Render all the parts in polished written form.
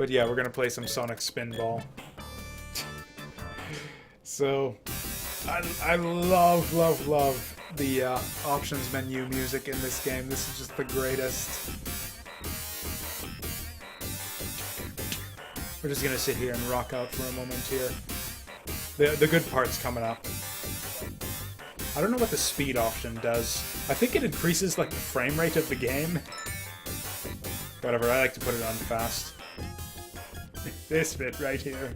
But yeah, we're gonna play some Sonic Spinball. So, I love, love, love the options menu music in this game. This is just the greatest. We're just gonna sit here and rock out for a moment here. The good part's coming up. I don't know what the speed option does. I think it increases like the frame rate of the game. Whatever, I like to put it on fast. This bit right here.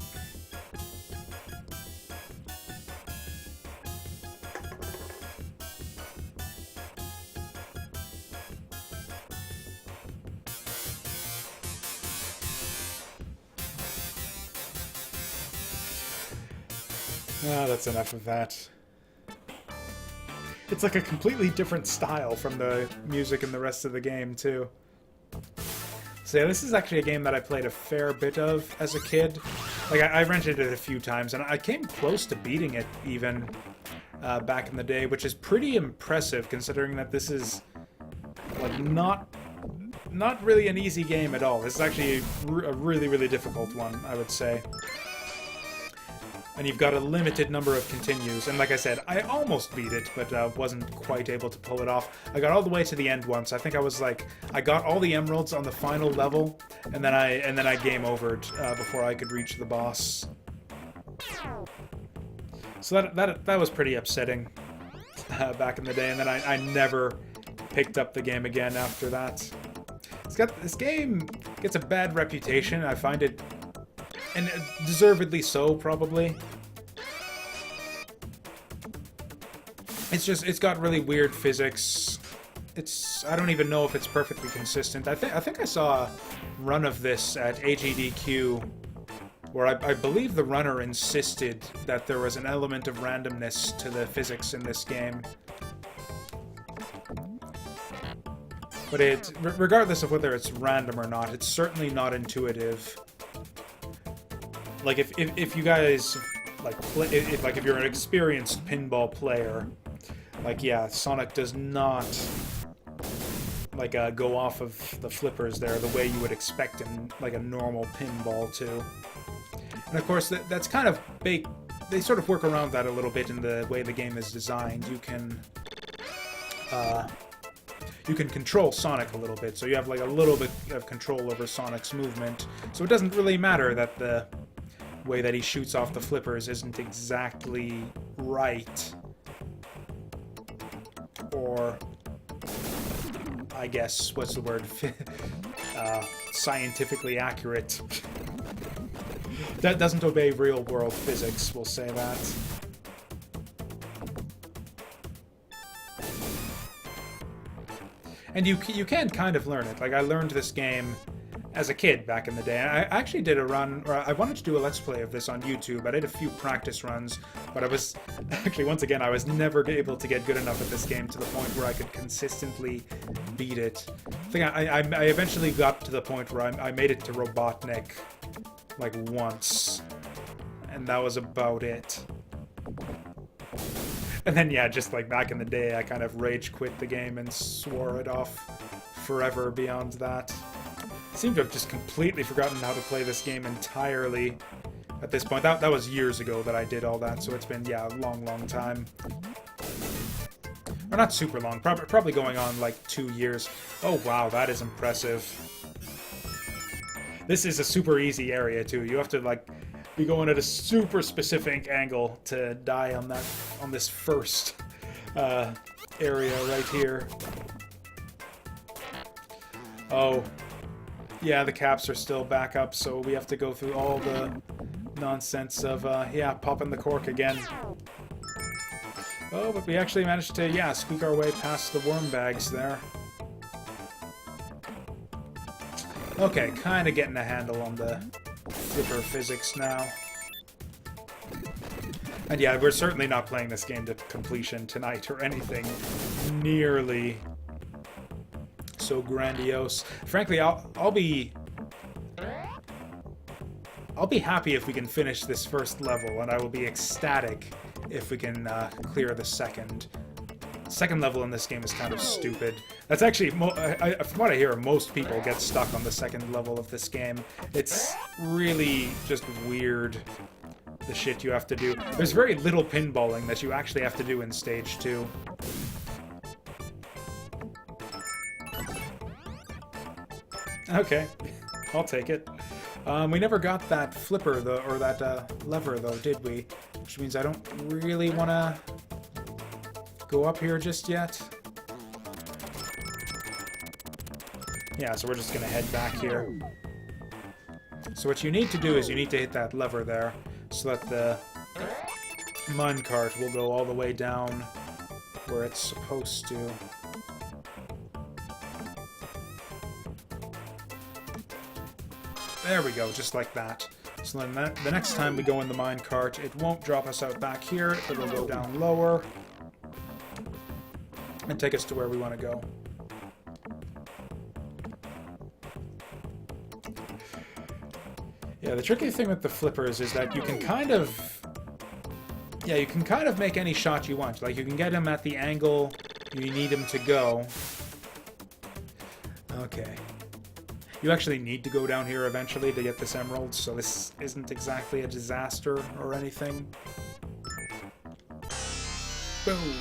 Ah, that's enough of that. It's like a completely different style from the music in the rest of the game, too. So yeah, this is actually a game that I played a fair bit of as a kid. Like, I rented it a few times, and I came close to beating it, even, back in the day, which is pretty impressive, considering that this is, like, not really an easy game at all. This is actually a really, really difficult one, I would say. And you've got a limited number of continues, and like I said, I almost beat it, but wasn't quite able to pull it off. I got all the way to the end once. I think I was like, I got all the emeralds on the final level, and then I game overed before I could reach the boss. So that was pretty upsetting back in the day, and then I never picked up the game again after that. This game gets a bad reputation. I find it. And deservedly so, probably. It's got really weird physics. I don't even know if it's perfectly consistent. I think I saw a run of this at AGDQ, where I believe the runner insisted that there was an element of randomness to the physics in this game. But regardless of whether it's random or not, it's certainly not intuitive. Like, if you guys, like, if you're an experienced pinball player, like, yeah, Sonic does not, like, go off of the flippers there the way you would expect in, like, a normal pinball to. And, of course, that's kind of baked. They sort of work around that a little bit in the way the game is designed. You can control Sonic a little bit, so you have, like, a little bit of control over Sonic's movement. So it doesn't really matter that the way that he shoots off the flippers isn't exactly right, or I guess, what's the word, scientifically accurate. That doesn't obey real-world physics, we'll say that. And you can kind of learn it. Like, I learned this game as a kid back in the day. I actually did a run, or I wanted to do a Let's Play of this on YouTube. I did a few practice runs, but I was, actually, once again, I was never able to get good enough at this game to the point where I could consistently beat it. I think I eventually got to the point where I made it to Robotnik, like, once. And that was about it. And then, yeah, just like back in the day, I kind of rage quit the game and swore it off forever beyond that. I seem to have just completely forgotten how to play this game entirely at this point. That was years ago that I did all that, so it's been, yeah, a long, long time. Or not super long, probably going on like 2 years. Oh, wow, that is impressive. This is a super easy area, too. You have to, like, be going at a super specific angle to die on this first area right here. Oh. Yeah, the caps are still back up, so we have to go through all the nonsense of, yeah, popping the cork again. Oh, but we actually managed to, yeah, squeak our way past the worm bags there. Okay, kind of getting a handle on the flipper physics now. And yeah, we're certainly not playing this game to completion tonight or anything nearly so grandiose. Frankly, I'll be happy if we can finish this first level, and I will be ecstatic if we can clear the second. Second level in this game is kind of stupid. That's actually, from what I hear, most people get stuck on the second level of this game. It's really just weird, the shit you have to do. There's very little pinballing that you actually have to do in stage 2. Okay, I'll take it. We never got that flipper, though, or that lever, though, did we? Which means I don't really want to go up here just yet. Yeah, so we're just going to head back here. So what you need to do is you need to hit that lever there, so that the minecart will go all the way down where it's supposed to. There we go, just like that. So then the next time we go in the minecart, it won't drop us out back here, it'll go down lower and take us to where we want to go. Yeah, the tricky thing with the flippers is that you can kind of... Yeah, you can kind of make any shot you want. Like, you can get him at the angle you need him to go. Okay. You actually need to go down here eventually to get this emerald, so this isn't exactly a disaster or anything. Boom!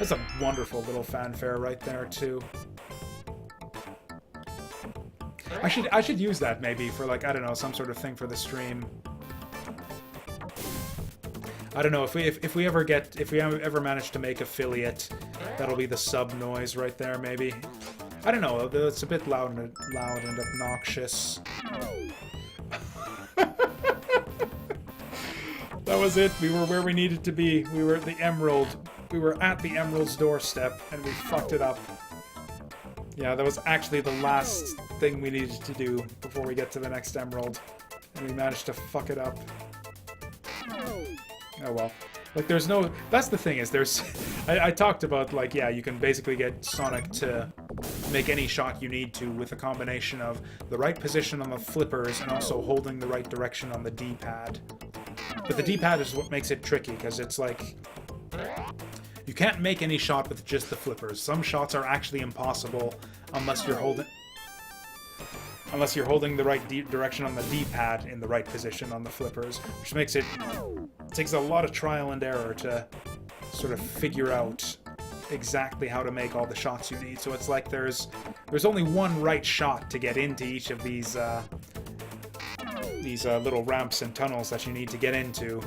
That's a wonderful little fanfare right there, too. I should use that maybe for, like, I don't know, some sort of thing for the stream. I don't know, if we ever manage to make affiliate, that'll be the sub noise right there maybe. I don't know, it's a bit loud and obnoxious. That was it. We were where we needed to be. We were at the emerald. We were at the emerald's doorstep and we fucked it up. Yeah, that was actually the last thing we needed to do before we get to the next emerald. And we managed to fuck it up. Oh well. Like, there's no... That's the thing, is there's... I talked about, like, yeah, you can basically get Sonic to make any shot you need to with a combination of the right position on the flippers and also holding the right direction on the D-pad. But the D-pad is what makes it tricky, because it's like... You can't make any shot with just the flippers. Some shots are actually impossible unless you're holding... Unless you're holding the right direction on the D-pad in the right position on the flippers, which makes it... It takes a lot of trial and error to sort of figure out exactly how to make all the shots you need. So it's like there's only one right shot to get into each of these little ramps and tunnels that you need to get into,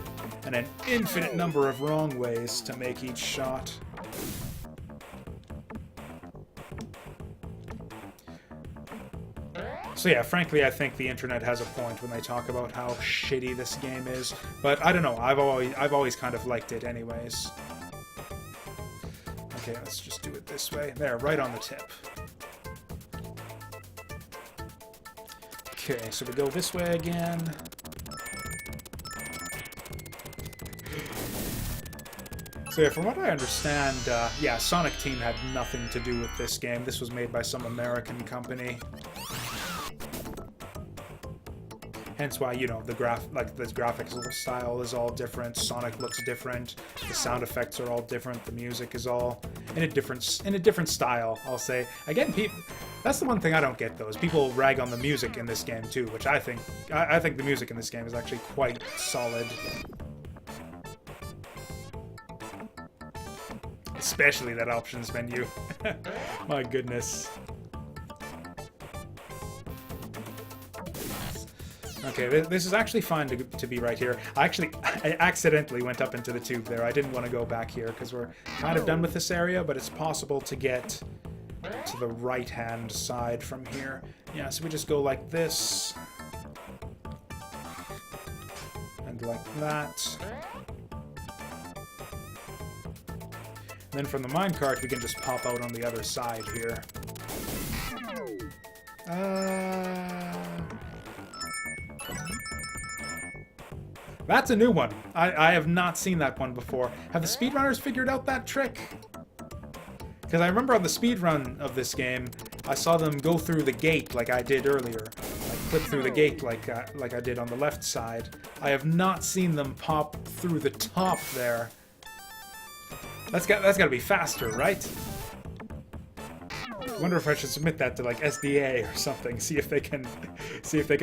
and an infinite number of wrong ways to make each shot. So yeah, frankly, I think the internet has a point when they talk about how shitty this game is. But I don't know. I've always kind of liked it, anyways. Okay, let's just do it this way. There, right on the tip. Okay, so we go this way again. So yeah, from what I understand, yeah, Sonic Team had nothing to do with this game. This was made by some American company. Hence why, you know, the graphics style is all different. Sonic looks different. The sound effects are all different. The music is all in a different style, I'll say. Again, that's the one thing I don't get, though, is people rag on the music in this game too, which I think the music in this game is actually quite solid. Especially that options menu. My goodness. Okay, this is actually fine to be right here. I accidentally went up into the tube there. I didn't want to go back here because we're kind of done with this area, but it's possible to get to the right-hand side from here. Yeah, so we just go like this. And like that. And then from the minecart, we can just pop out on the other side here. That's a new one. I have not seen that one before. Have the speedrunners figured out that trick? Because I remember on the speedrun of this game, I saw them go through the gate like I did earlier. Like clip through the gate like I did on the left side. I have not seen them pop through the top there. That's got to be faster, right? wonder if I should submit that to like SDA or something. See if they can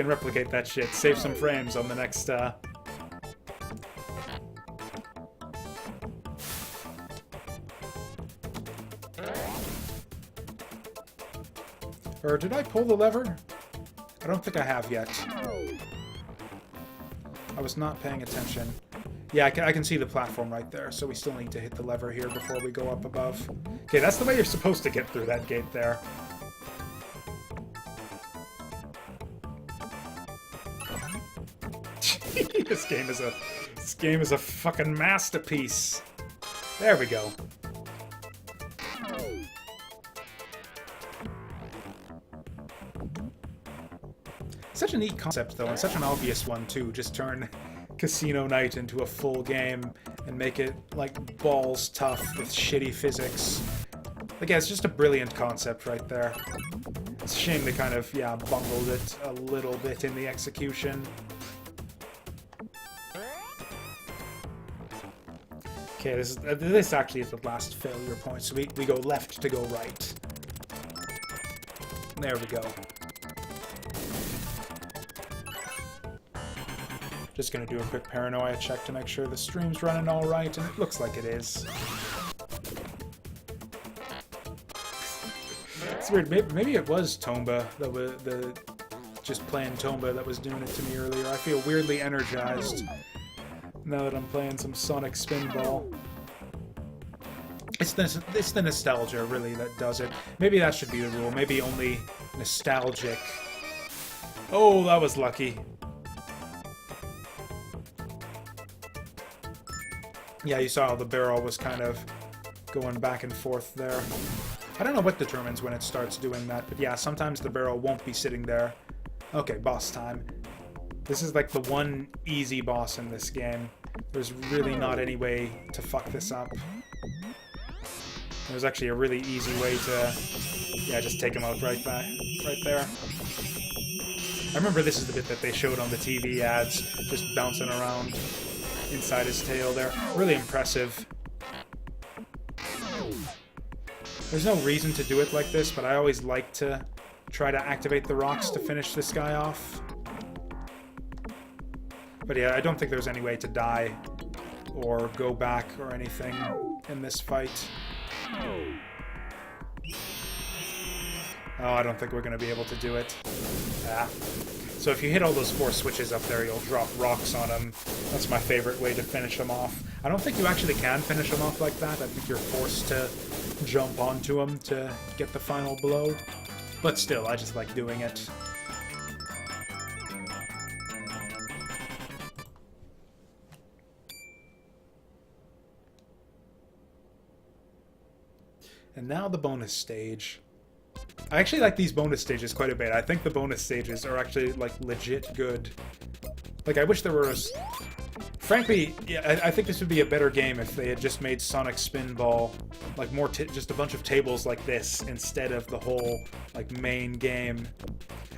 replicate that shit. Save some frames on the next. Or did I pull the lever? I don't think I have yet. I was not paying attention. Yeah, I can see the platform right there, so we still need to hit the lever here before we go up above. Okay, that's the way you're supposed to get through that gate there. This game is a fucking masterpiece. There we go. Such a neat concept, though, and such an obvious one, too. Just turn Casino Night into a full game and make it, like, balls tough with shitty physics. Like, yeah, it's just a brilliant concept right there. It's a shame they kind of, yeah, bungled it a little bit in the execution. Okay, this actually is the last failure point, so we go left to go right. There we go. Just gonna do a quick paranoia check to make sure the stream's running alright, and it looks like it is. It's weird, maybe it was Tomba that was just playing Tomba that was doing it to me earlier. I feel weirdly energized now that I'm playing some Sonic Spinball. It's the nostalgia, really, that does it. Maybe that should be the rule. Maybe only nostalgic. Oh, that was lucky. Yeah, you saw how the barrel was kind of going back and forth there. I don't know what determines when it starts doing that, but yeah, sometimes the barrel won't be sitting there. Okay, boss time. This is like the one easy boss in this game. There's really not any way to fuck this up. There's actually a really easy way to, yeah, just take him out right there. I remember this is the bit that they showed on the TV ads, just bouncing around inside his tail there. Really impressive. There's no reason to do it like this, but I always like to try to activate the rocks to finish this guy off. But yeah, I don't think there's any way to die or go back or anything in this fight. Oh, I don't think we're going to be able to do it. Ah. So if you hit all those 4 switches up there, you'll drop rocks on them. That's my favorite way to finish them off. I don't think you actually can finish them off like that. I think you're forced to jump onto them to get the final blow. But still, I just like doing it. And now the bonus stage. I actually like these bonus stages quite a bit. I think the bonus stages are actually, like, legit good. Like, I wish there were frankly, yeah, I think this would be a better game if they had just made Sonic Spinball, like, more just a bunch of tables like this instead of the whole, like, main game.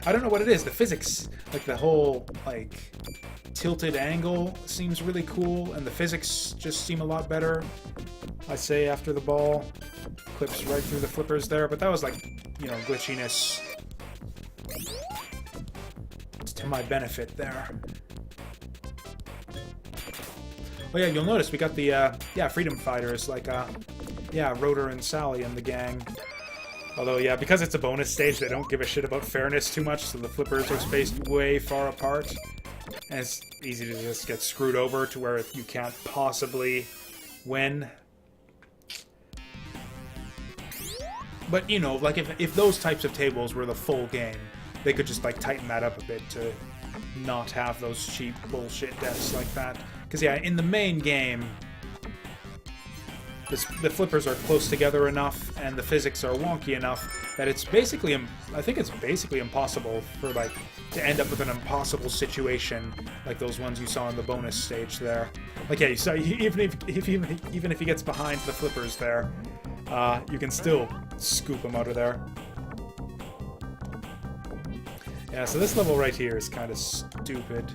I don't know what it is. The physics, like, the whole, like, tilted angle seems really cool, and the physics just seem a lot better, I say, after the ball clips right through the flippers there, but that was, like, you know, glitchiness to my benefit there. Oh yeah, you'll notice we got the, yeah, Freedom Fighters, like, yeah, Rotor and Sally and the gang. Although, yeah, because it's a bonus stage, they don't give a shit about fairness too much, so the flippers are spaced way far apart. And it's easy to just get screwed over to where you can't possibly win. But, you know, like, if those types of tables were the full game, they could just, like, tighten that up a bit to not have those cheap bullshit deaths like that. Because, yeah, in the main game, the flippers are close together enough, and the physics are wonky enough that it's basically, I think it's basically impossible for, like, to end up with an impossible situation like those ones you saw in the bonus stage there. Like, yeah, you saw, even if he gets behind the flippers there, you can still scoop him out of there. Yeah, so this level right here is kind of stupid.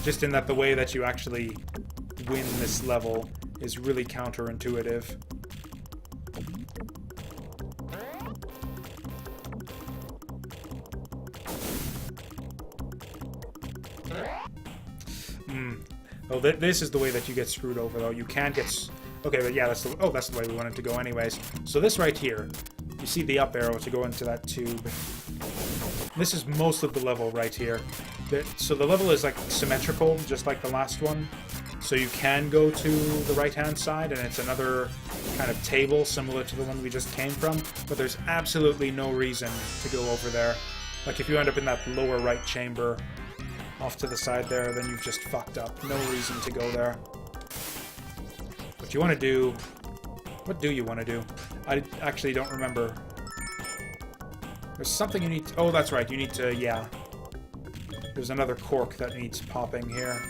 Just in that the way that you actually win this level is really counterintuitive. Oh, this is the way that you get screwed over, though. You can't get... Okay, but yeah, that's the... Oh, that's the way we wanted to go anyways. So this right here, you see the up arrow to go into that tube. This is most of the level right here. So the level is, like, symmetrical, just like the last one. So you can go to the right-hand side, and it's another kind of table similar to the one we just came from. But there's absolutely no reason to go over there. Like, if you end up in that lower right chamber off to the side there, then you've just fucked up. No reason to go there. What you want to do... What do you want to do? I actually don't remember. There's something you need to... Oh, that's right. You need to... Yeah. There's another cork that needs popping here.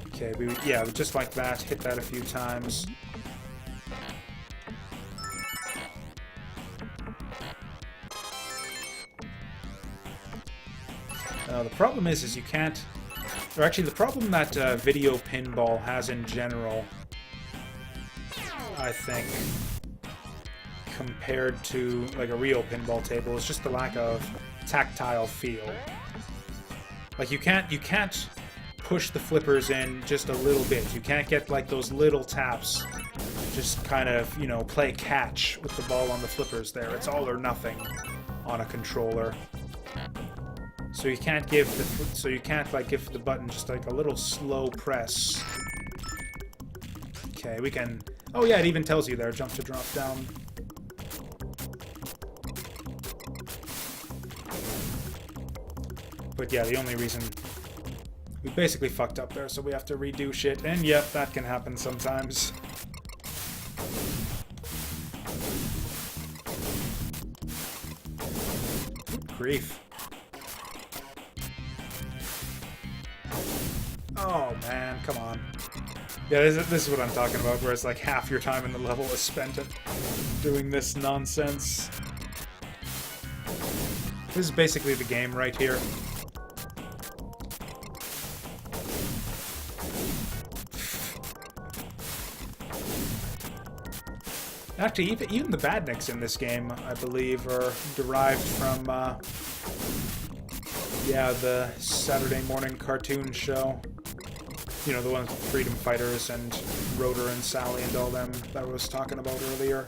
Okay, yeah, just like that. Hit that a few times. The problem is you can't... Or actually, the problem that video pinball has in general, I think, compared to like a real pinball table, is just the lack of tactile feel. Like, you can't push the flippers in just a little bit. You can't get like those little taps. Just kind of, you know, play catch with the ball on the flippers there. It's all or nothing on a controller. So you can't give like give the button just like a little slow press. Okay, we can... Oh yeah, it even tells you there, jump to drop down. But yeah, the only reason... We basically fucked up there, so we have to redo shit. And yep, that can happen sometimes. Grief. Oh man, come on. Yeah, this is what I'm talking about, where it's like half your time in the level is spent at doing this nonsense. This is basically the game right here. Actually, even the badniks in this game, I believe, are derived from, yeah, the Saturday morning cartoon show. You know, the ones with Freedom Fighters and Rotor and Sally and all them that I was talking about earlier.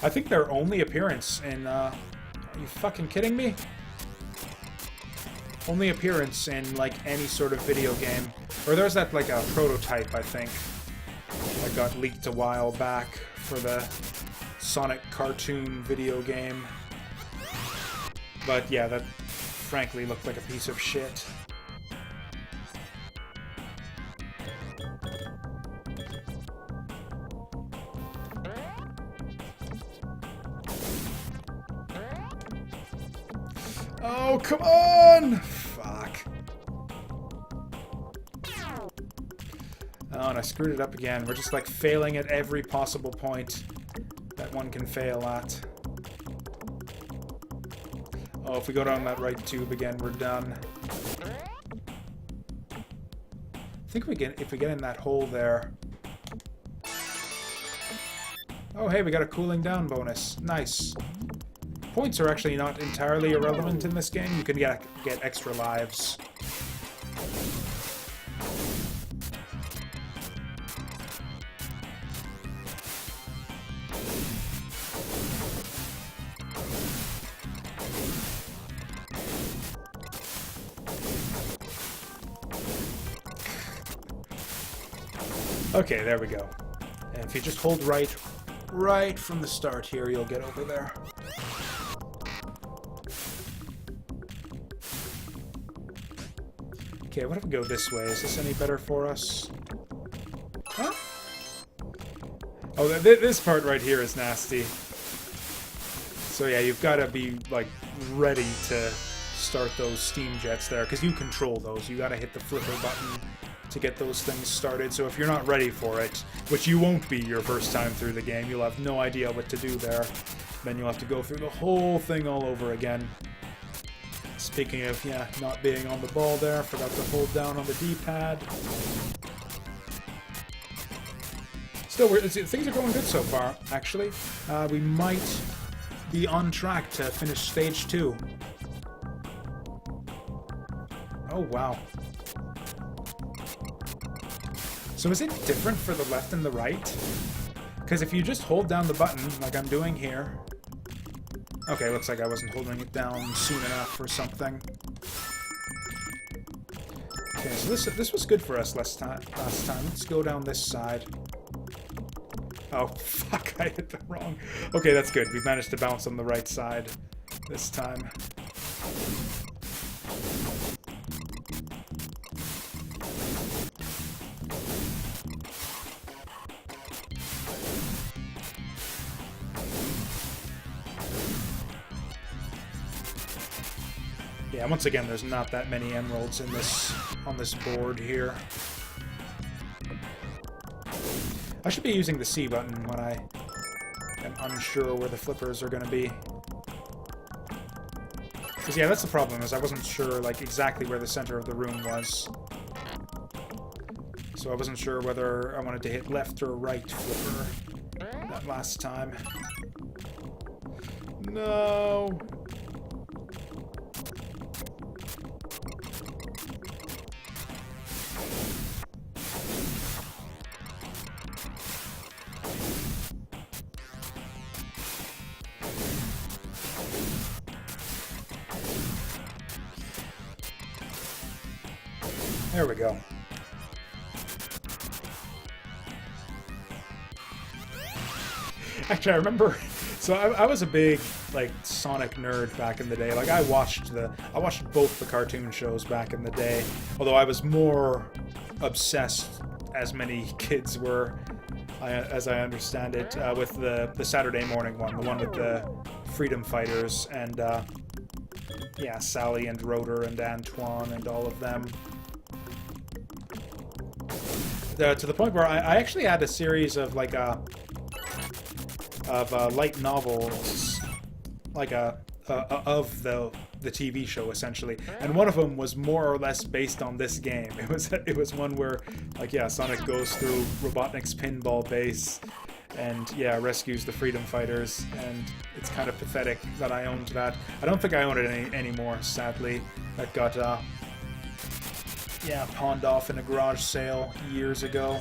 I think their only appearance in, are you fucking kidding me? Only appearance in, like, any sort of video game. Or there's that, like, a prototype, I think, that got leaked a while back for the Sonic cartoon video game. But, yeah, that frankly looked like a piece of shit. Oh, come on! Fuck. Oh, and I screwed it up again. We're just, like, failing at every possible point that one can fail at. Oh, if we go down that right tube again, we're done. I think if we get in that hole there... Oh, hey, we got a cooling down bonus. Nice. Points are actually not entirely irrelevant in this game. You can get extra lives. Okay, there we go. And if you just hold right from the start here, you'll get over there. Okay, what if we go this way? Is this any better for us? Huh? Oh, this part right here is nasty. So yeah, you've got to be, like, ready to start those steam jets there, because you control those. You got to hit the flipper button to get those things started. So if you're not ready for it, which you won't be your first time through the game, you'll have no idea what to do there. Then you'll have to go through the whole thing all over again. Speaking of, yeah, not being on the ball there, forgot to hold down on the D-pad. still, things are going good so far, actually. We might be on track to finish stage 2. Oh, wow. So is it different for the left and the right? Because if you just hold down the button, like I'm doing here... Okay, looks like I wasn't holding it down soon enough or something. Okay, so this was good for us last time. Let's go down this side. Oh, fuck, I hit the wrong... Okay, that's good. We've managed to bounce on the right side this time. Yeah, once again, there's not that many emeralds in this on this board here. I should be using the C button when I am unsure where the flippers are going to be. Because yeah, that's the problem, is I wasn't sure like exactly where the center of the room was. So I wasn't sure whether I wanted to hit left or right flipper that last time. No. There we go. Actually, I remember... So I was a big, like, Sonic nerd back in the day. Like, I watched both the cartoon shows back in the day. Although I was more obsessed, as many kids were, as I understand it, with the Saturday morning one. The one with the Freedom Fighters and, yeah, Sally and Rotor and Antoine and all of them. To the point where I actually had a series of like light novels, like of the TV show essentially, and one of them was more or less based on this game. It was one where like yeah, Sonic goes through Robotnik's pinball base, and yeah, rescues the Freedom Fighters, and it's kind of pathetic that I owned that. I don't think I own it anymore, sadly. That got yeah, pawned off in a garage sale years ago.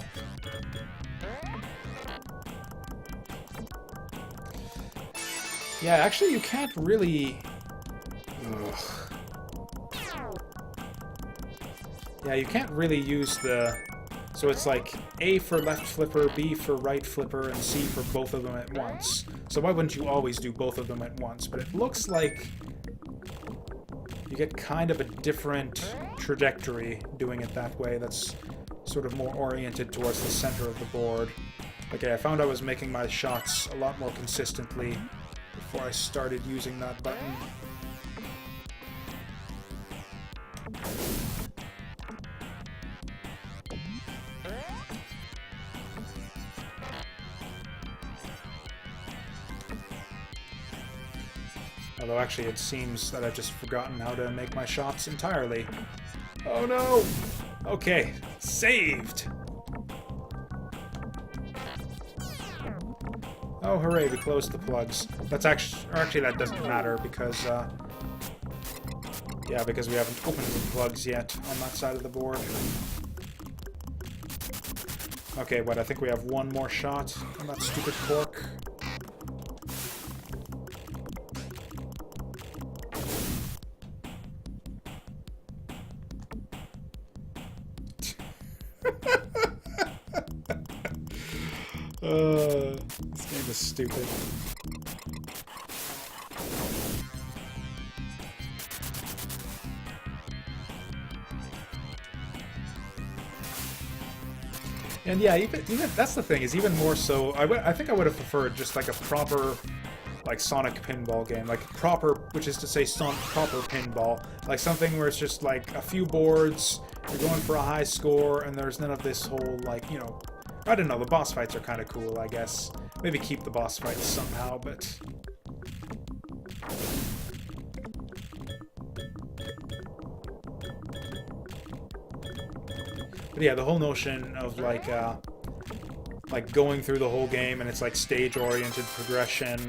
Yeah, actually you can't really... Ugh. Yeah, you can't really use the... So it's like A for left flipper, B for right flipper, and C for both of them at once. So why wouldn't you always do both of them at once? But it looks like you get kind of a different trajectory doing it that way. That's sort of more oriented towards the center of the board. Okay, I found I was making my shots a lot more consistently before I started using that button. Although actually it seems that I've just forgotten how to make my shots entirely. Oh no! Okay, saved! Oh hooray, we closed the plugs. That's actually that doesn't matter because, yeah, because we haven't opened the plugs yet on that side of the board. Okay, what, I think we have one more shot on that stupid cork. This game is stupid. And yeah, even that's the thing, is even more so, I think I would have preferred just like a proper, like Sonic pinball game, like proper, which is to say proper pinball, like something where it's just like a few boards, you're going for a high score, and there's none of this whole, like, you know, I don't know, the boss fights are kind of cool, I guess. Maybe keep the boss fights somehow, but... But yeah, the whole notion of, like, like going through the whole game, and it's like stage-oriented progression.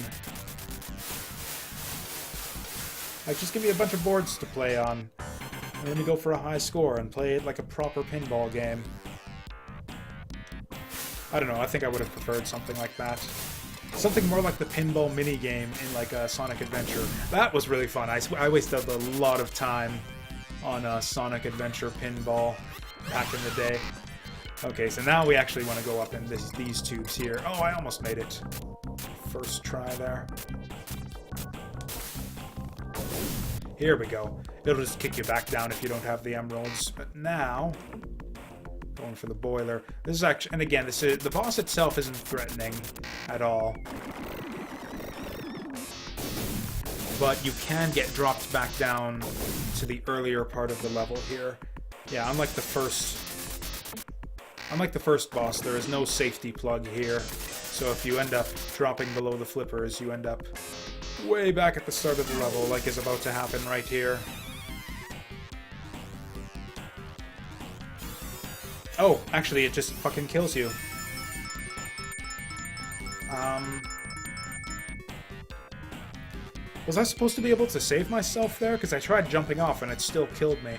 Like, just give me a bunch of boards to play on. And let me go for a high score and play it like a proper pinball game. I don't know, I think I would have preferred something like that. Something more like the pinball minigame in like a Sonic Adventure. That was really fun. I wasted a lot of time on Sonic Adventure pinball back in the day. Okay, so now we actually want to go up in these tubes here. Oh, I almost made it. First try there. Here we go. It'll just kick you back down if you don't have the emeralds. But now, going for the boiler. This is actually, and again, the boss itself isn't threatening at all. But you can get dropped back down to the earlier part of the level here. Yeah, unlike the first boss, there is no safety plug here. So if you end up dropping below the flippers, you end up way back at the start of the level, like is about to happen right here. Oh, actually, it just fucking kills you. Was I supposed to be able to save myself there? Because I tried jumping off and it still killed me.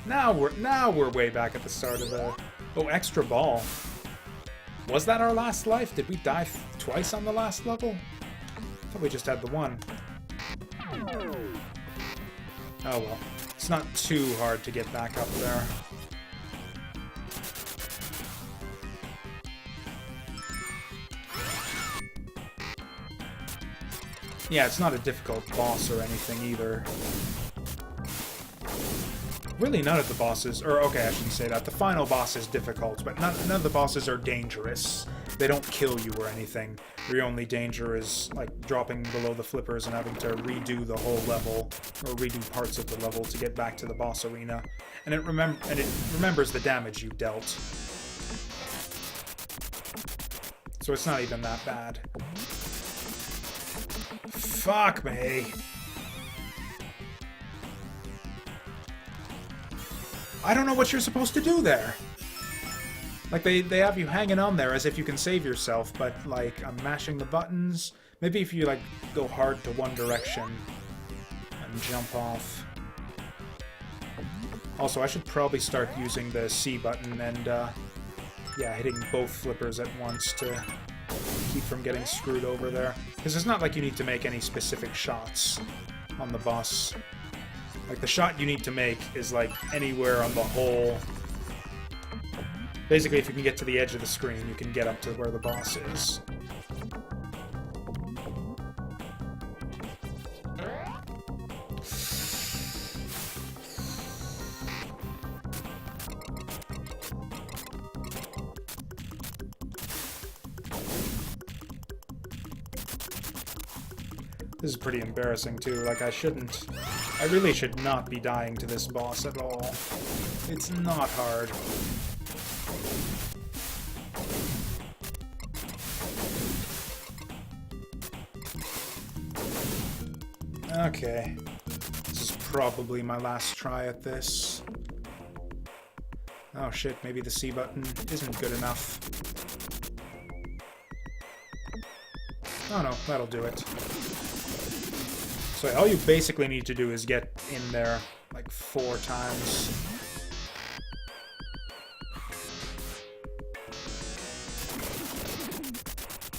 Now we're way back at the start of the... Oh, extra ball. Was that our last life? Did we die twice on the last level? I thought we just had the one. Oh well. It's not too hard to get back up there. Yeah, it's not a difficult boss or anything either. Really, none of the bosses... Or, okay, I shouldn't say that. The final boss is difficult, but none of the bosses are dangerous. They don't kill you or anything. Your only danger is, like, dropping below the flippers and having to redo the whole level, or redo parts of the level to get back to the boss arena. And it remembers the damage you dealt. So it's not even that bad. Fuck me. I don't know what you're supposed to do there. Like, they have you hanging on there as if you can save yourself, but, like, I'm mashing the buttons. Maybe if you, like, go hard to one direction and jump off. Also, I should probably start using the C button and, yeah, hitting both flippers at once to keep from getting screwed over there. Because it's not like you need to make any specific shots on the boss. Like, the shot you need to make is, like, anywhere on the whole... Basically, if you can get to the edge of the screen, you can get up to where the boss is. This is pretty embarrassing, too. Like, I really should not be dying to this boss at all. It's not hard. Okay. This is probably my last try at this. Oh shit, maybe the C button isn't good enough. Oh no, that'll do it. So all you basically need to do is get in there like 4 times.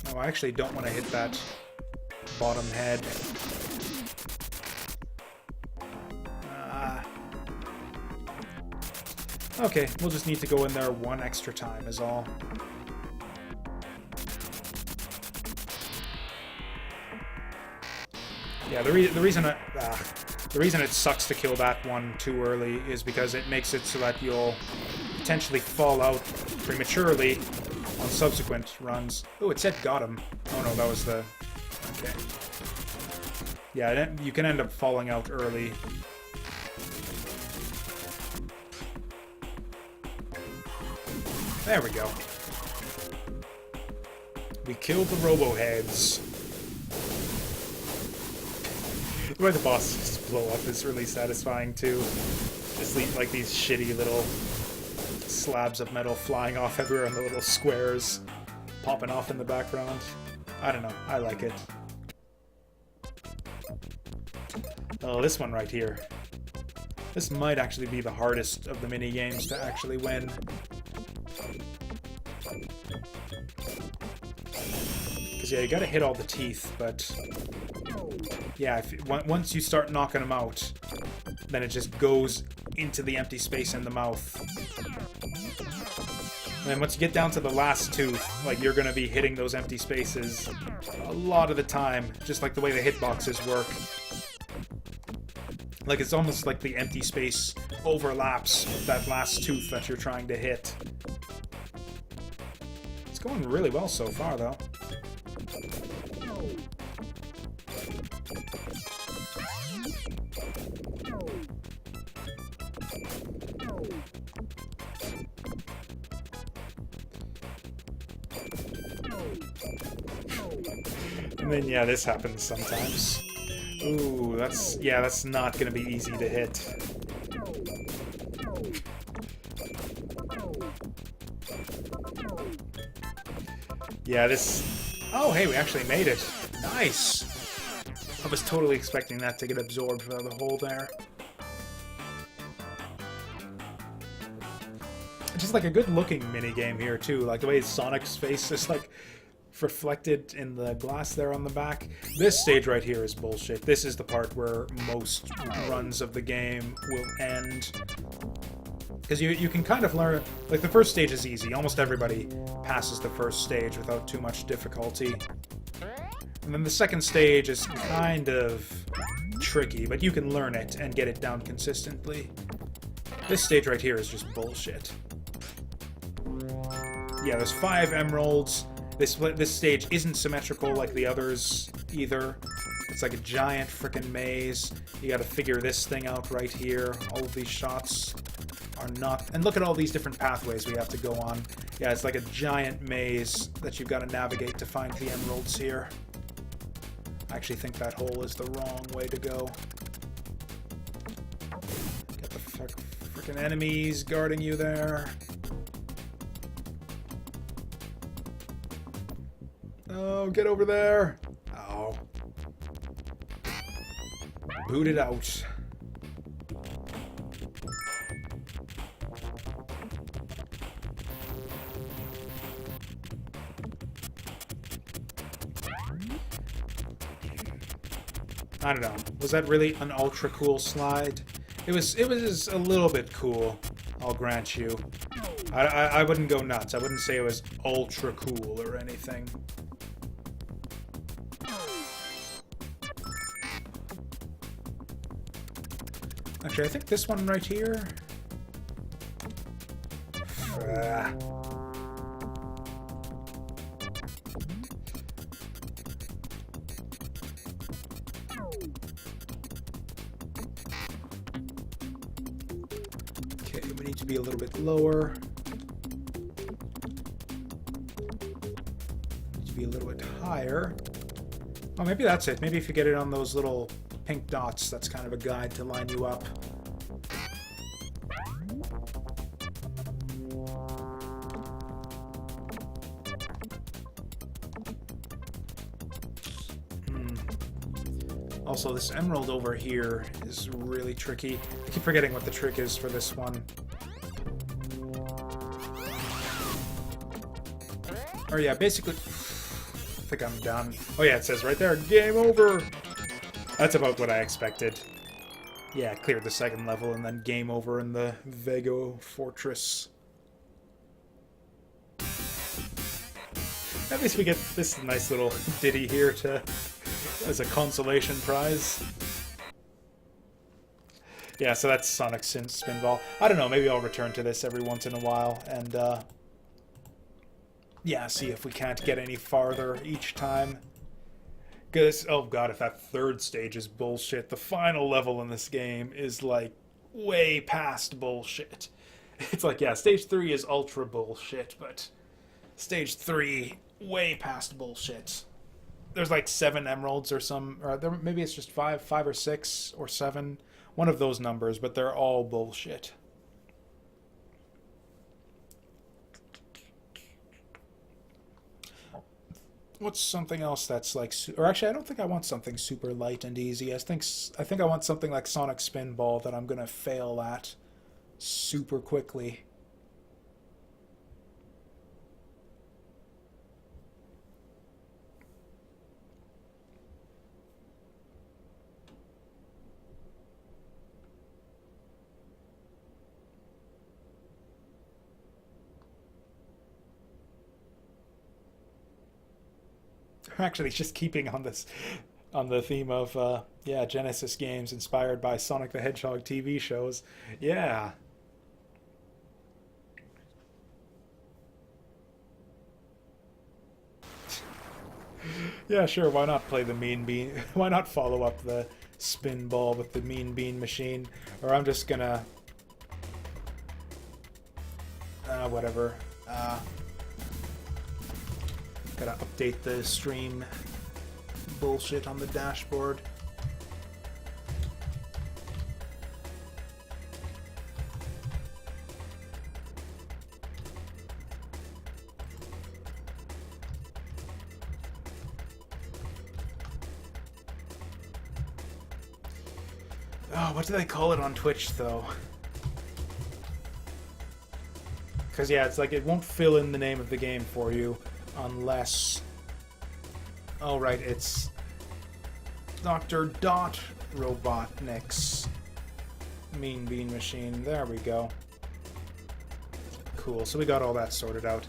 Oh, I actually don't want to hit that bottom head. Okay, we'll just need to go in there 1 extra time is all. Yeah, the reason it sucks to kill that one too early is because it makes it so that you'll potentially fall out prematurely on subsequent runs. Oh, it said got him. Oh no, that was the... Okay. Yeah, you can end up falling out early. There we go. We killed the Robo-heads. The way the bosses just blow up is really satisfying too. Just like these shitty little slabs of metal flying off everywhere and the little squares popping off in the background. I don't know. I like it. Oh, this one right here. This might actually be the hardest of the mini games to actually win. Because, yeah, you gotta hit all the teeth, but... yeah, once you start knocking them out, then it just goes into the empty space in the mouth. And then once you get down to the last tooth, like, you're gonna be hitting those empty spaces a lot of the time, just like the way the hitboxes work. Like, it's almost like the empty space overlaps that last tooth that you're trying to hit. It's going really well so far, though. And then, yeah, this happens sometimes. Ooh, that's not gonna be easy to hit. Yeah, this... oh, hey, we actually made it. Nice! I was totally expecting that to get absorbed by the hole there. Just like a good-looking minigame here, too. Like the way Sonic's face is, like, reflected in the glass there on the back. This stage right here is bullshit. This is the part where most runs of the game will end. Because you can kind of learn... like, the first stage is easy. Almost everybody passes the first stage without too much difficulty. And then the second stage is kind of tricky, but you can learn it and get it down consistently. This stage right here is just bullshit. Yeah, there's 5 emeralds. This stage isn't symmetrical like the others either. It's like a giant frickin' maze. You gotta figure this thing out right here. All of these shots are not... and look at all these different pathways we have to go on. Yeah, it's like a giant maze that you've got to navigate to find the emeralds here. I actually think that hole is the wrong way to go. Got the frickin' enemies guarding you there. Oh, get over there! Oh. Boot it out. I don't know. Was that really an ultra cool slide? It was a little bit cool, I'll grant you. I wouldn't go nuts. I wouldn't say it was ultra cool or anything. Actually, I think this one right here... okay, we need to be a little bit lower. Need to be a little bit higher. Oh, maybe that's it. Maybe if you get it on those little pink dots, that's kind of a guide to line you up. Also, this emerald over here is really tricky. I keep forgetting what the trick is for this one. Oh yeah, basically... I think I'm done. Oh yeah, it says right there, game over! That's about what I expected. Yeah, cleared the second level and then game over in the Vego Fortress. At least we get this nice little ditty here to as a consolation prize. Yeah, so that's Sonic Spinball. I don't know, maybe I'll return to this every once in a while and yeah, see if we can't get any farther each time. Because, oh god, if that third stage is bullshit, the final level in this game is, like, way past bullshit. It's like, yeah, stage 3 is ultra bullshit, but stage 3, way past bullshit. There's, like, 7 emeralds or some, or maybe it's just 5 or 6 or 7. One of those numbers, but they're all bullshit. What's something else that's like, or actually, I don't think I want something super light and easy. I think I want something like Sonic Spinball that I'm gonna fail at super quickly. Actually, just keeping on this, on the theme of yeah, Genesis games inspired by Sonic the Hedgehog TV shows. Yeah, yeah, sure. Why not play the Mean Bean? Why not follow up the Spinball with the Mean Bean machine? Or I'm just gonna whatever. Uh, Gotta update the stream bullshit on the dashboard. Oh, what do they call it on Twitch, though? Because, yeah, it's like it won't fill in the name of the game for you unless... Oh, right, it's Dr. Dot Robotnik's Mean Bean Machine. There we go. Cool, so we got all that sorted out.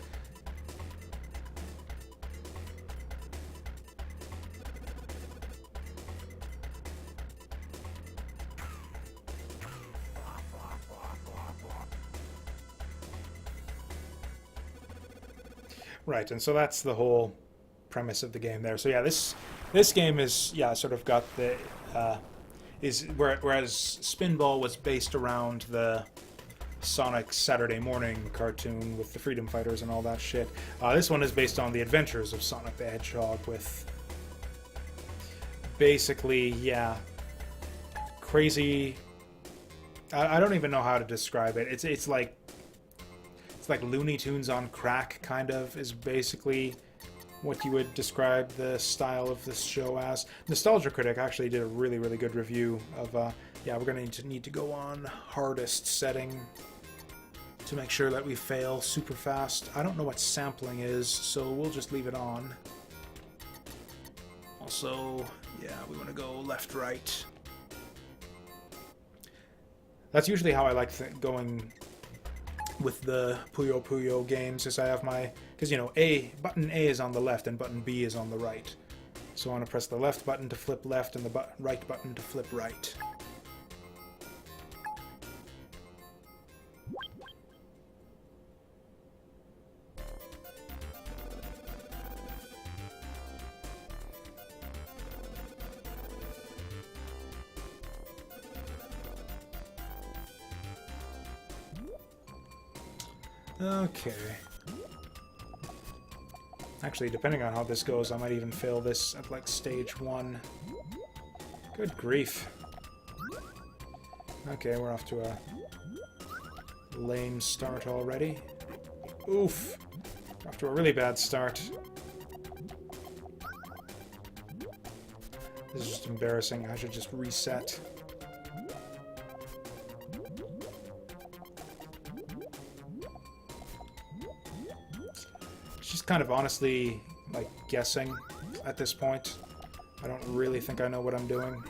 Right, and so that's the whole premise of the game there. So yeah, this game is, yeah, sort of got the whereas Spinball was based around the Sonic Saturday morning cartoon with the Freedom Fighters and all that shit. This one is based on the adventures of Sonic the Hedgehog with basically, yeah, crazy. I don't even know how to describe it. It's like Looney Tunes on crack, kind of, is basically what you would describe the style of this show as. Nostalgia Critic actually did a really, really good review of, yeah, we're going to need to go on hardest setting to make sure that we fail super fast. I don't know what sampling is, so we'll just leave it on. Also, yeah, we want to go left, right. That's usually how I like going with the Puyo Puyo games, is I have my, because, you know, button A is on the left and button B is on the right. So I want to press the left button to flip left and the right button to flip right. Okay. Actually, depending on how this goes, I might even fail this at, like, stage 1. Good grief. Okay, we're off to a lame start already. Oof. We're off to a really bad start. This is just embarrassing. I should just reset. Kind of honestly, like, guessing at this point. I don't really think I know what I'm doing.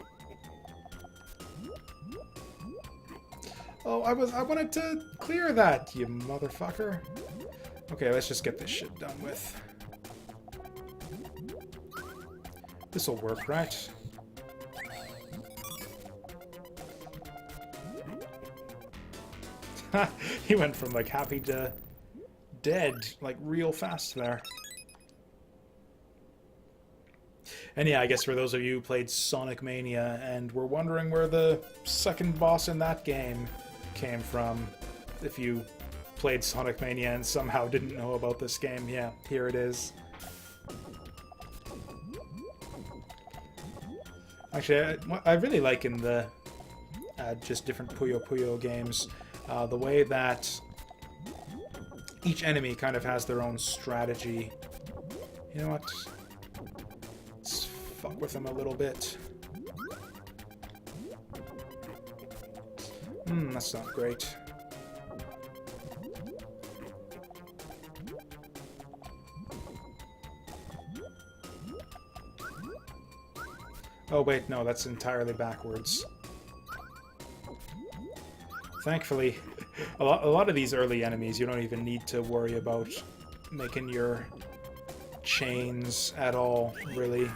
Oh, I wanted to clear that, you motherfucker. Okay, let's just get this shit done with. This'll work, right? He went from, like, happy to dead, like, real fast there. And yeah, I guess for those of you who played Sonic Mania and were wondering where the second boss in that game came from, if you played Sonic Mania and somehow didn't know about this game, yeah, here it is. Actually, I really like in the just different Puyo Puyo games, the way that each enemy kind of has their own strategy. You know what? fuck with him a little bit. That's not great. Oh wait, no, that's entirely backwards. Thankfully, a lot of these early enemies, you don't even need to worry about making your chains at all, really.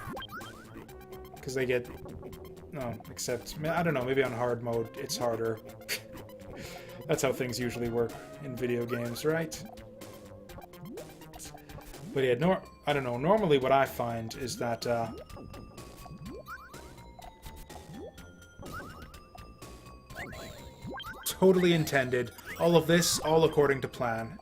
Because they get... No, except... I don't know, maybe on hard mode it's harder. That's how things usually work in video games, right? But yeah, I don't know, normally what I find is that... totally intended. All of this, all according to plan.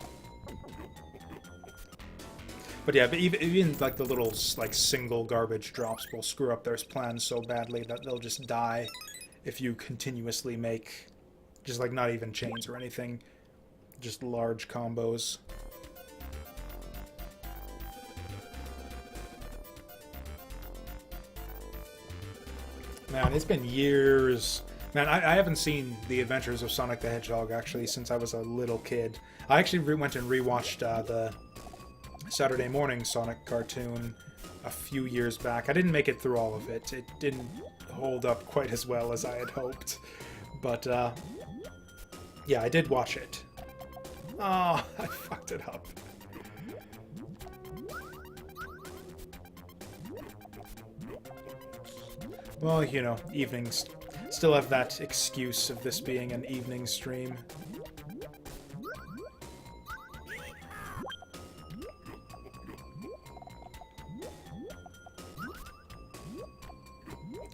But yeah, but even like the little like single garbage drops will screw up their plans so badly that they'll just die if you continuously make just like not even chains or anything, just large combos. Man, it's been years. Man, I haven't seen The Adventures of Sonic the Hedgehog, actually, since I was a little kid. I actually went and rewatched the Saturday morning Sonic cartoon a few years back. I didn't make it through all of it. It didn't hold up quite as well as I had hoped. But, yeah, I did watch it. Oh, I fucked it up. Well, you know, evenings... Still have that excuse of this being an evening stream.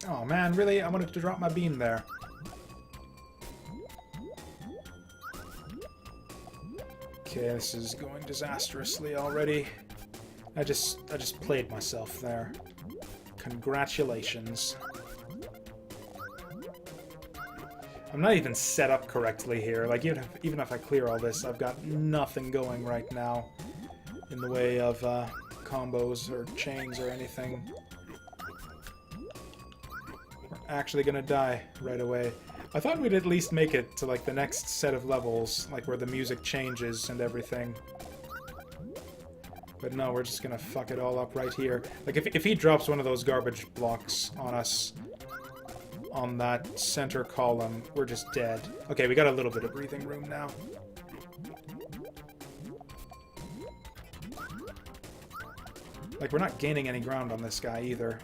Oh man, really? I wanted to drop my beam there. Okay, this is going disastrously already. I just played myself there. Congratulations. I'm not even set up correctly here. Like, even if I clear all this, I've got nothing going right now in the way of combos or chains or anything. We're actually gonna die right away. I thought we'd at least make it to, like, the next set of levels, like, where the music changes and everything. But no, we're just gonna fuck it all up right here. Like, if he drops one of those garbage blocks on us... on that center column, we're just dead. Okay, we got a little bit of breathing room now. Like, we're not gaining any ground on this guy either.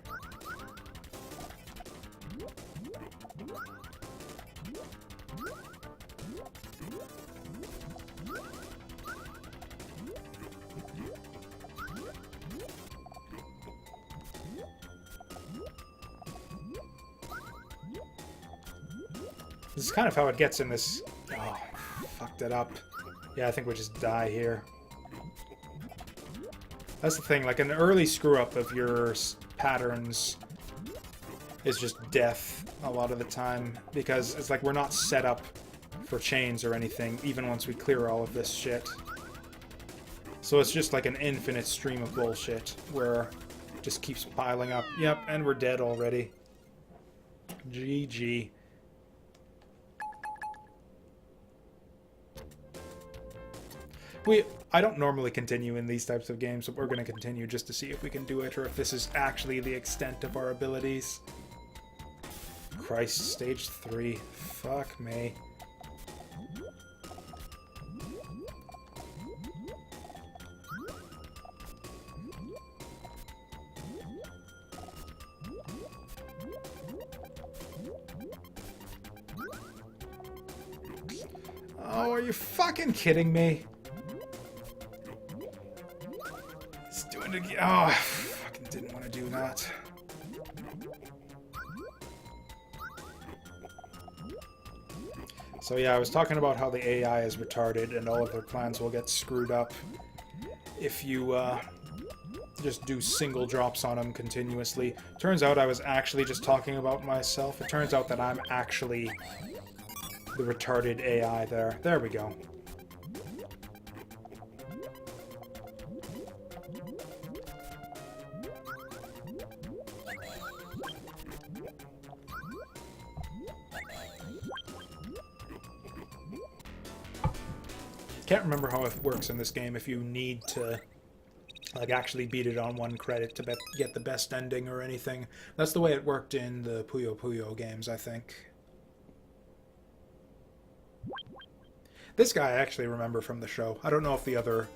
This is kind of how it gets in this... Oh, fucked it up. Yeah, I think we'll just die here. That's the thing, like an early screw-up of your patterns is just death a lot of the time. Because it's like we're not set up for chains or anything, even once we clear all of this shit. So it's just like an infinite stream of bullshit, where it just keeps piling up. Yep, and we're dead already. GG. I don't normally continue in these types of games, but we're going to continue just to see if we can do it, or if this is actually the extent of our abilities. Christ, stage 3. Fuck me. Oh, are you fucking kidding me? Oh, I fucking didn't want to do that. So yeah, I was talking about how the AI is retarded and all of their plans will get screwed up if you just do single drops on them continuously. Turns out I was actually just talking about myself. It turns out that I'm actually the retarded AI there. There we go. can't remember how it works in this game if you need to like actually beat it on 1 credit to get the best ending or anything. That's the way it worked in the Puyo Puyo games, I think. This guy I actually remember from the show. I don't know if the other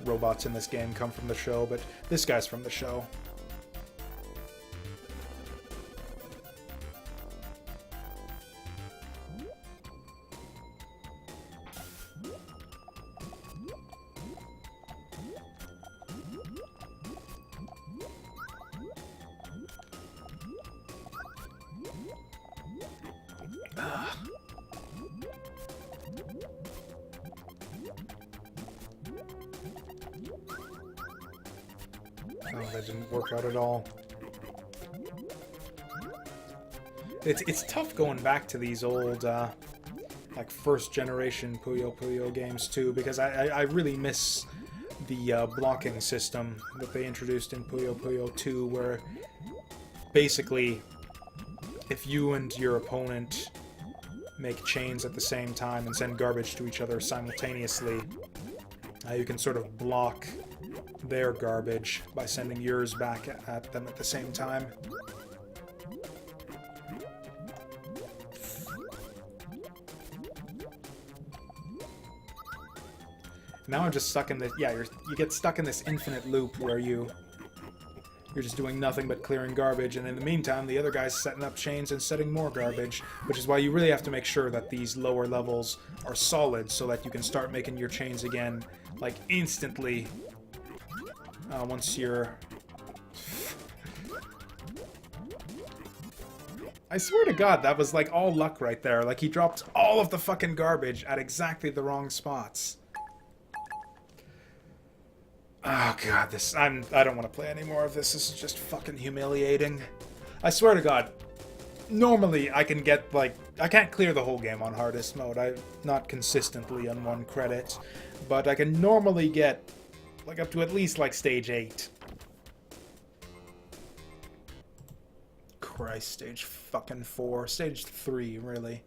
robots in this game come from the show, but this guy's from the show. Oh, that didn't work out at all. It's tough going back to these old, like, first-generation Puyo Puyo games, too, because I really miss the blocking system that they introduced in Puyo Puyo 2, where basically, if you and your opponent make chains at the same time and send garbage to each other simultaneously, you can sort of block their garbage by sending yours back at them at the same time. Now I'm just stuck in this. Yeah, you get stuck in this infinite loop where you're just doing nothing but clearing garbage, and in the meantime, the other guy's setting up chains and setting more garbage, which is why you really have to make sure that these lower levels are solid so that you can start making your chains again, like, instantly. Once you're... I swear to God, that was, like, all luck right there. Like, he dropped all of the fucking garbage at exactly the wrong spots. Oh God, I don't want to play any more of this. This is just fucking humiliating. I swear to God, normally I can get, like, I can't clear the whole game on hardest mode. Not consistently on 1 credit, but I can normally get, like, up to at least, like, stage 8. Christ, stage fucking 4. Stage 3, really.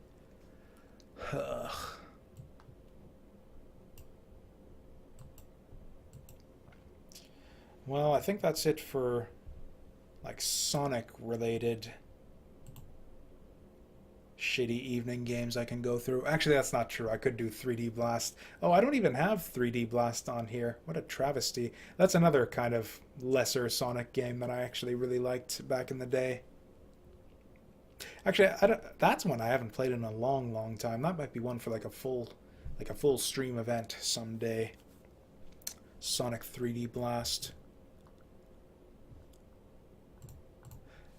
Ugh. Well, I think that's it for, like, Sonic-related shitty evening games I can go through. Actually, that's not true. I could do 3D Blast. Oh, I don't even have 3D Blast on here. What a travesty. That's another kind of lesser Sonic game that I actually really liked back in the day. Actually, that's one I haven't played in a long, long time. That might be one for, like, a full stream event someday. Sonic 3D Blast.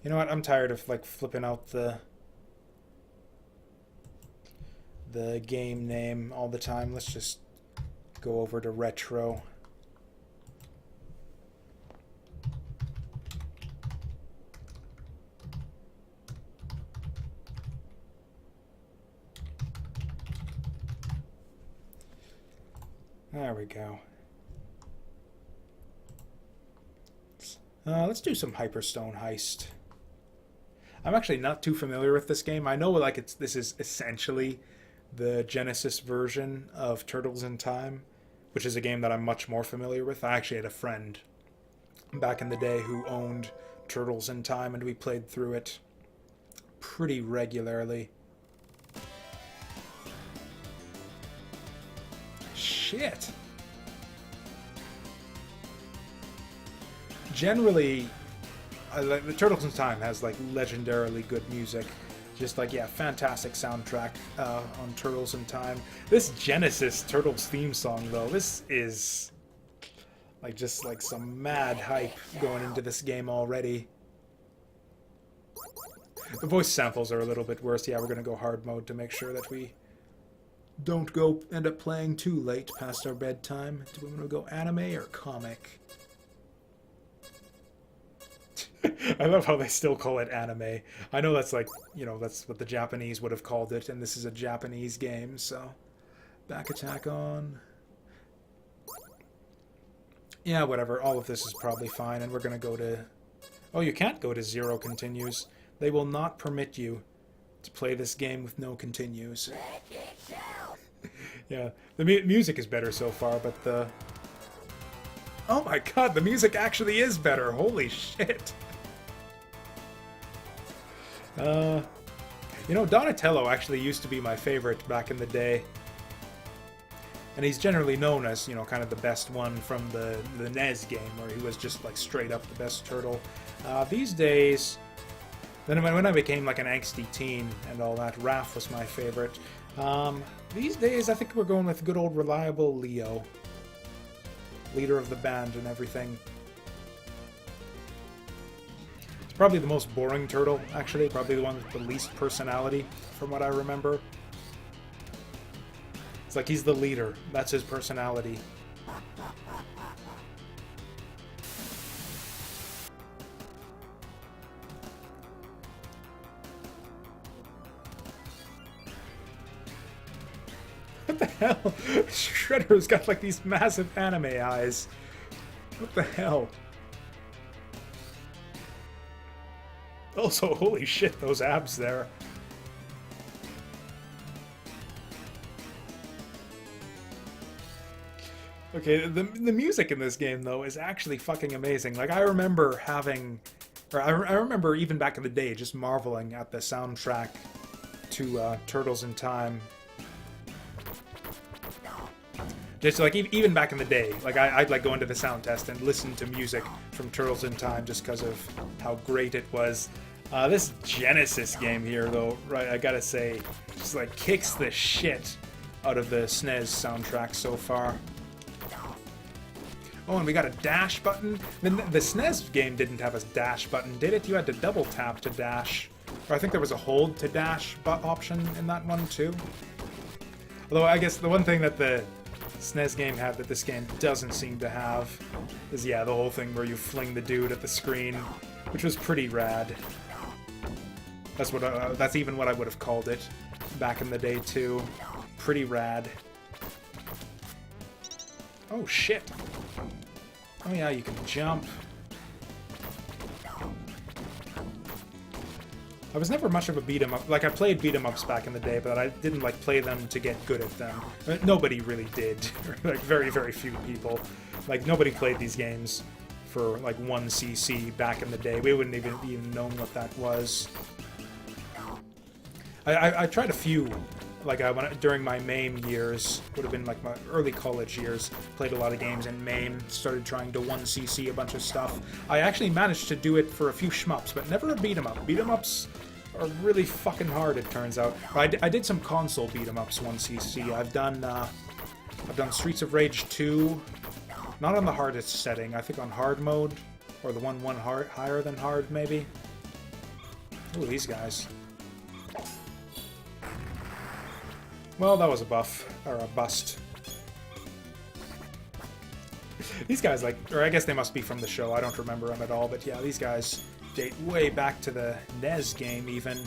You know what? I'm tired of, like, flipping out the game name all the time. Let's just go over to retro. There we go. Let's do some Hyperstone Heist. I'm actually not too familiar with this game. I know, like, this is essentially the Genesis version of Turtles in Time, which is a game that I'm much more familiar with. I actually had a friend back in the day who owned Turtles in Time, and we played through it pretty regularly. Shit. Generally, the Turtles in Time has, like, legendarily good music. Just, like, yeah, fantastic soundtrack on Turtles in Time. This Genesis Turtles theme song, though, this is, like, just, like, some mad hype going into this game already. The voice samples are a little bit worse. Yeah, we're going to go hard mode to make sure that we don't end up playing too late past our bedtime. Do we want to go anime or comic? I love how they still call it anime. I know that's, like, you know, that's what the Japanese would have called it, and this is a Japanese game, so... Back attack on. Yeah, whatever. All of this is probably fine, and we're gonna go to... Oh, you can't go to 0 continues. They will not permit you to play this game with no continues. Yeah, the music is better so far, but the... Oh my god, the music actually is better. Holy shit. You know, Donatello actually used to be my favorite back in the day. And he's generally known as, you know, kind of the best one from the NES game, where he was just, like, straight up the best turtle. These days, then when I became, like, an angsty teen and all that, Raph was my favorite. These days, I think we're going with good old reliable Leo. Leader of the band and everything. It's probably the most boring turtle, actually. Probably the one with the least personality, from what I remember. It's like he's the leader. That's his personality. What the hell? Shredder's got like these massive anime eyes. What the hell? Also, holy shit, those abs there. Okay, the music in this game, though, is actually fucking amazing. Like, I remember having... Or I remember even back in the day just marveling at the soundtrack to Turtles in Time. Just like even back in the day, like I'd like go into the sound test and listen to music from Turtles in Time just because of how great it was. This Genesis game here, though, right? I gotta say, just like kicks the shit out of the SNES soundtrack so far. Oh, and we got a dash button. The SNES game didn't have a dash button, did it? You had to double tap to dash. Or I think there was a hold to dash option in that one too. Although I guess the one thing that the SNES game had that this game doesn't seem to have is, yeah, the whole thing where you fling the dude at the screen, which was pretty rad. That's even what I would have called it back in the day too. Pretty rad. Oh shit. Oh yeah, you can jump. I was never much of a beat-em-up. Like, I played beat-em-ups back in the day, but I didn't, like, play them to get good at them. Nobody really did. Like, very, very few people. Like, nobody played these games for, like, 1cc back in the day. We wouldn't even known what that was. I tried a few. Like, during my MAME years, would have been, like, my early college years, played a lot of games in MAME, started trying to 1cc a bunch of stuff. I actually managed to do it for a few shmups, but never a beat-em-up. Beat-em-ups are really fucking hard, it turns out. I did some console beat-em-ups 1cc. I've done Streets of Rage 2, not on the hardest setting, I think on hard mode, or the one higher than hard, maybe. Ooh, these guys. Well, that was a buff, or a bust. These guys, like, or I guess they must be from the show, I don't remember them at all, but yeah, these guys date way back to the NES game, even.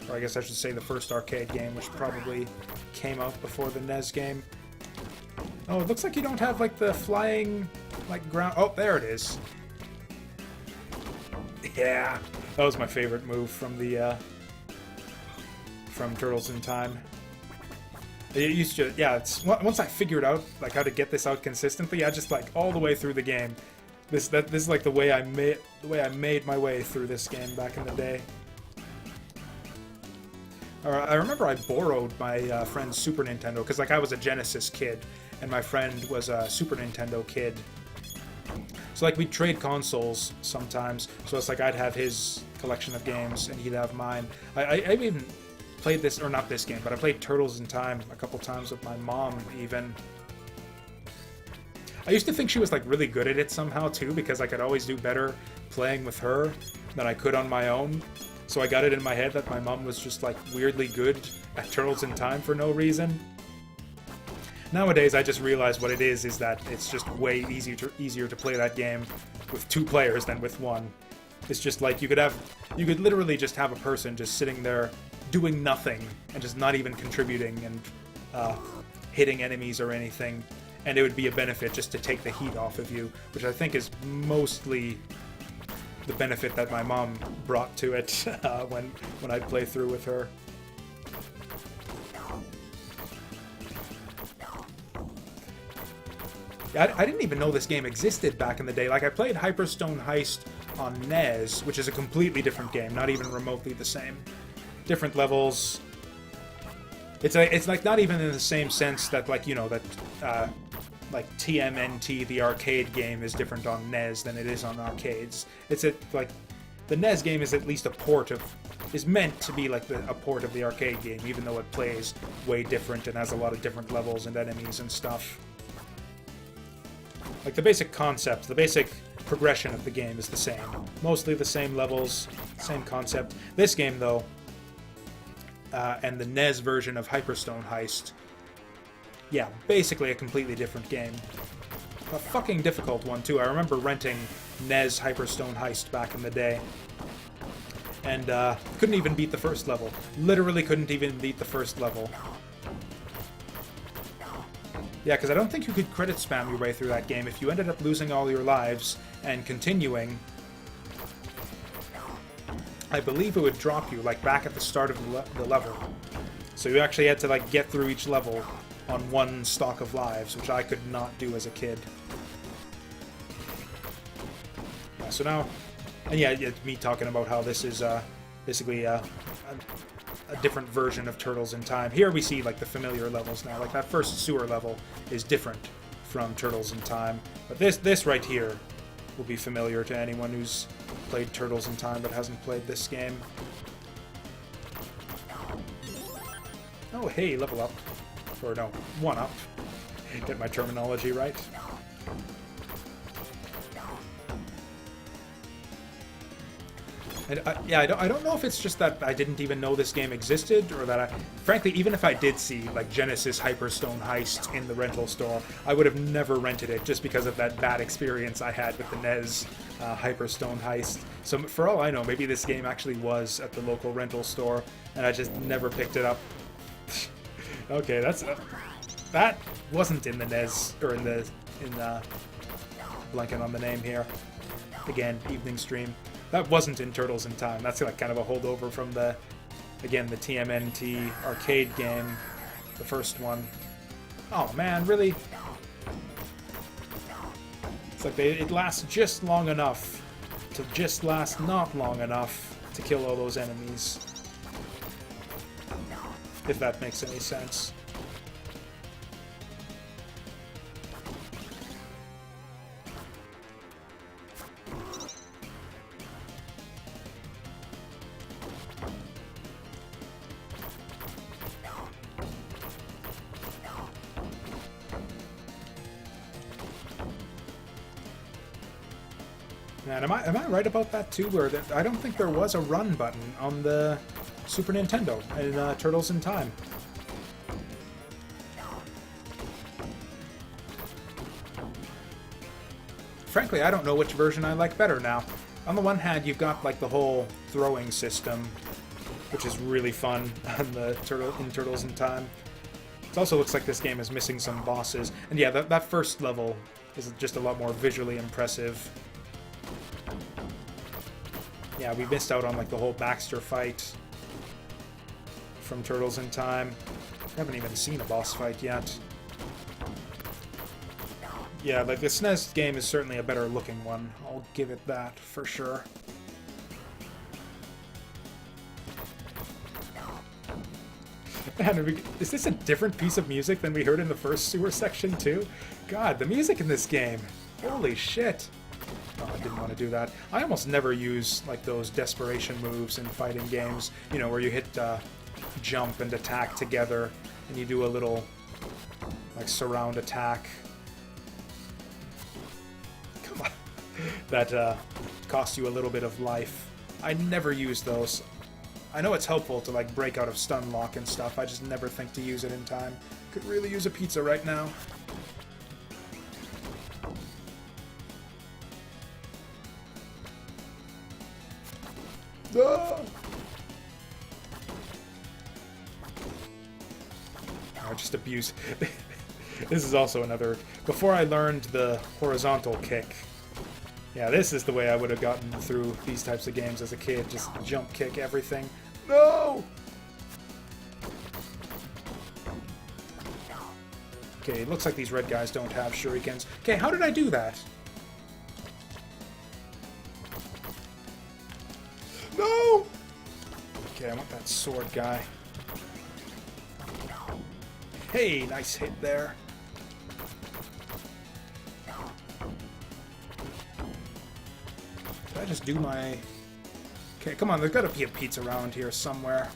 Or I guess I should say the first arcade game, which probably came out before the NES game. Oh, it looks like you don't have, like, the flying, like, ground... Oh, there it is. Yeah, that was my favorite move from the, from Turtles in Time. It used to, yeah, it's once I figured out like how to get this out consistently, I just like all the way through the game. This is like the way I made my way through this game back in the day. I remember I borrowed my friend's Super Nintendo because like I was a Genesis kid and my friend was a Super Nintendo kid. So like we'd trade consoles sometimes. So it's like I'd have his collection of games and he'd have mine. I even played this, or not this game, but I played Turtles in Time a couple times with my mom, even. I used to think she was, like, really good at it somehow, too, because I could always do better playing with her than I could on my own. So I got it in my head that my mom was just, like, weirdly good at Turtles in Time for no reason. Nowadays, I just realize what it is that it's just way easier to play that game with 2 players than with 1. It's just, like, you could literally just have a person just sitting there doing nothing and just not even contributing and hitting enemies or anything, and it would be a benefit just to take the heat off of you, which I think is mostly the benefit that my mom brought to it when I'd play through with her. I didn't even know this game existed back in the day. Like, I played Hyperstone Heist on NES, which is a completely different game, not even remotely the same. Different levels. It's like not even in the same sense that, like, you know, that like TMNT, the arcade game, is different on NES than it is on arcades. Like the NES game is at least is meant to be like a port of the arcade game, even though it plays way different and has a lot of different levels and enemies and stuff. Like the basic concept, the basic progression of the game is the same. Mostly the same levels, same concept. This game, though, and the NES version of Hyperstone Heist, yeah, basically a completely different game. A fucking difficult one, too. I remember renting NES Hyperstone Heist back in the day. And couldn't even beat the first level. Literally couldn't even beat the first level. Yeah, because I don't think you could credit spam your way through that game. If you ended up losing all your lives and continuing, I believe it would drop you, like, back at the start of the level. So you actually had to, like, get through each level on one stock of lives, which I could not do as a kid. Yeah, so now... And yeah, it's me talking about how this is basically a different version of Turtles in Time. Here we see, like, the familiar levels now. Like, that first sewer level is different from Turtles in Time. But this right here will be familiar to anyone who's played Turtles in Time but hasn't played this game. Oh, hey, level up. Or no, 1 up. Get my terminology right. And yeah, I don't know if it's just that I didn't even know this game existed, or that frankly, even if I did see, like, Genesis Hyperstone Heist in the rental store, I would have never rented it just because of that bad experience I had with the NES Hyperstone Heist. So for all I know, maybe this game actually was at the local rental store, and I just never picked it up. Okay, that wasn't in the NES, or in the blanking on the name here. Again, evening stream. That wasn't in Turtles in Time. That's like kind of a holdover from the TMNT arcade game, the first one. Oh man, really? It's like it lasts just long enough to just last not long enough to kill all those enemies. If that makes any sense. Man, am I right about that too? Where I don't think there was a run button on the Super Nintendo in Turtles in Time. Frankly, I don't know which version I like better now. On the one hand, you've got like the whole throwing system, which is really fun on the Turtles in Time. It also looks like this game is missing some bosses, and yeah, that first level is just a lot more visually impressive. Yeah, we missed out on like the whole Baxter fight from Turtles in Time. I haven't even seen a boss fight yet. Yeah, like the SNES game is certainly a better looking one. I'll give it that for sure. Man, is this a different piece of music than we heard in the first sewer section too? God, the music in this game. Holy shit. Oh, I didn't want to do that. I almost never use like those desperation moves in fighting games, you know, where you hit jump and attack together, and you do a little like surround attack. Come on. That costs you a little bit of life. I never use those. I know it's helpful to like break out of stun lock and stuff, I just never think to use it in time. Could really use a pizza right now. Oh, just abuse. This is also another... Before I learned the horizontal kick, yeah, this is the way I would have gotten through these types of games as a kid. Just jump kick everything. No! Okay, it looks like these red guys don't have shurikens. Okay, how did I do that? No! Okay, I want that sword guy. Hey, nice hit there. Did I just do my... Okay, come on, there's gotta be a pizza around here somewhere.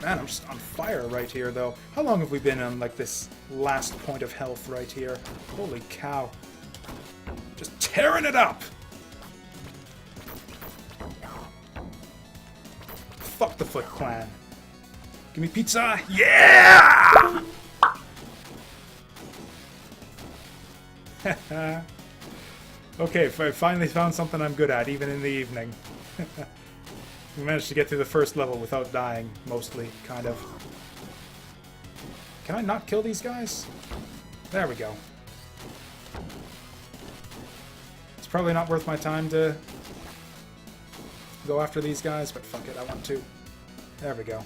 Man, I'm just on fire right here, though. How long have we been on, like, this last point of health right here? Holy cow. Just tearing it up! Fuck the Foot Clan. Give me pizza! Yeah! Okay, I finally found something I'm good at, even in the evening. We managed to get through the first level without dying, mostly, kind of. Can I not kill these guys? There we go. It's probably not worth my time to go after these guys, but fuck it, I want to. There we go.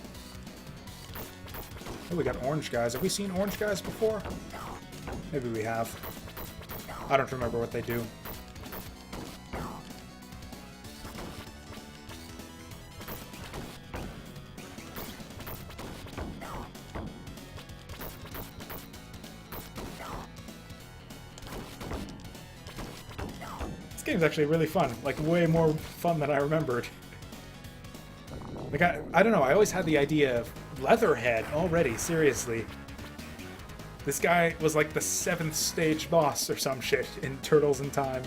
Oh, we got orange guys. Have we seen orange guys before? Maybe we have. I don't remember what they do. This game's actually really fun. Like, way more fun than I remembered. Like, I don't know, I always had the idea of Leatherhead already, seriously. This guy was like the 7th stage boss or some shit in Turtles in Time.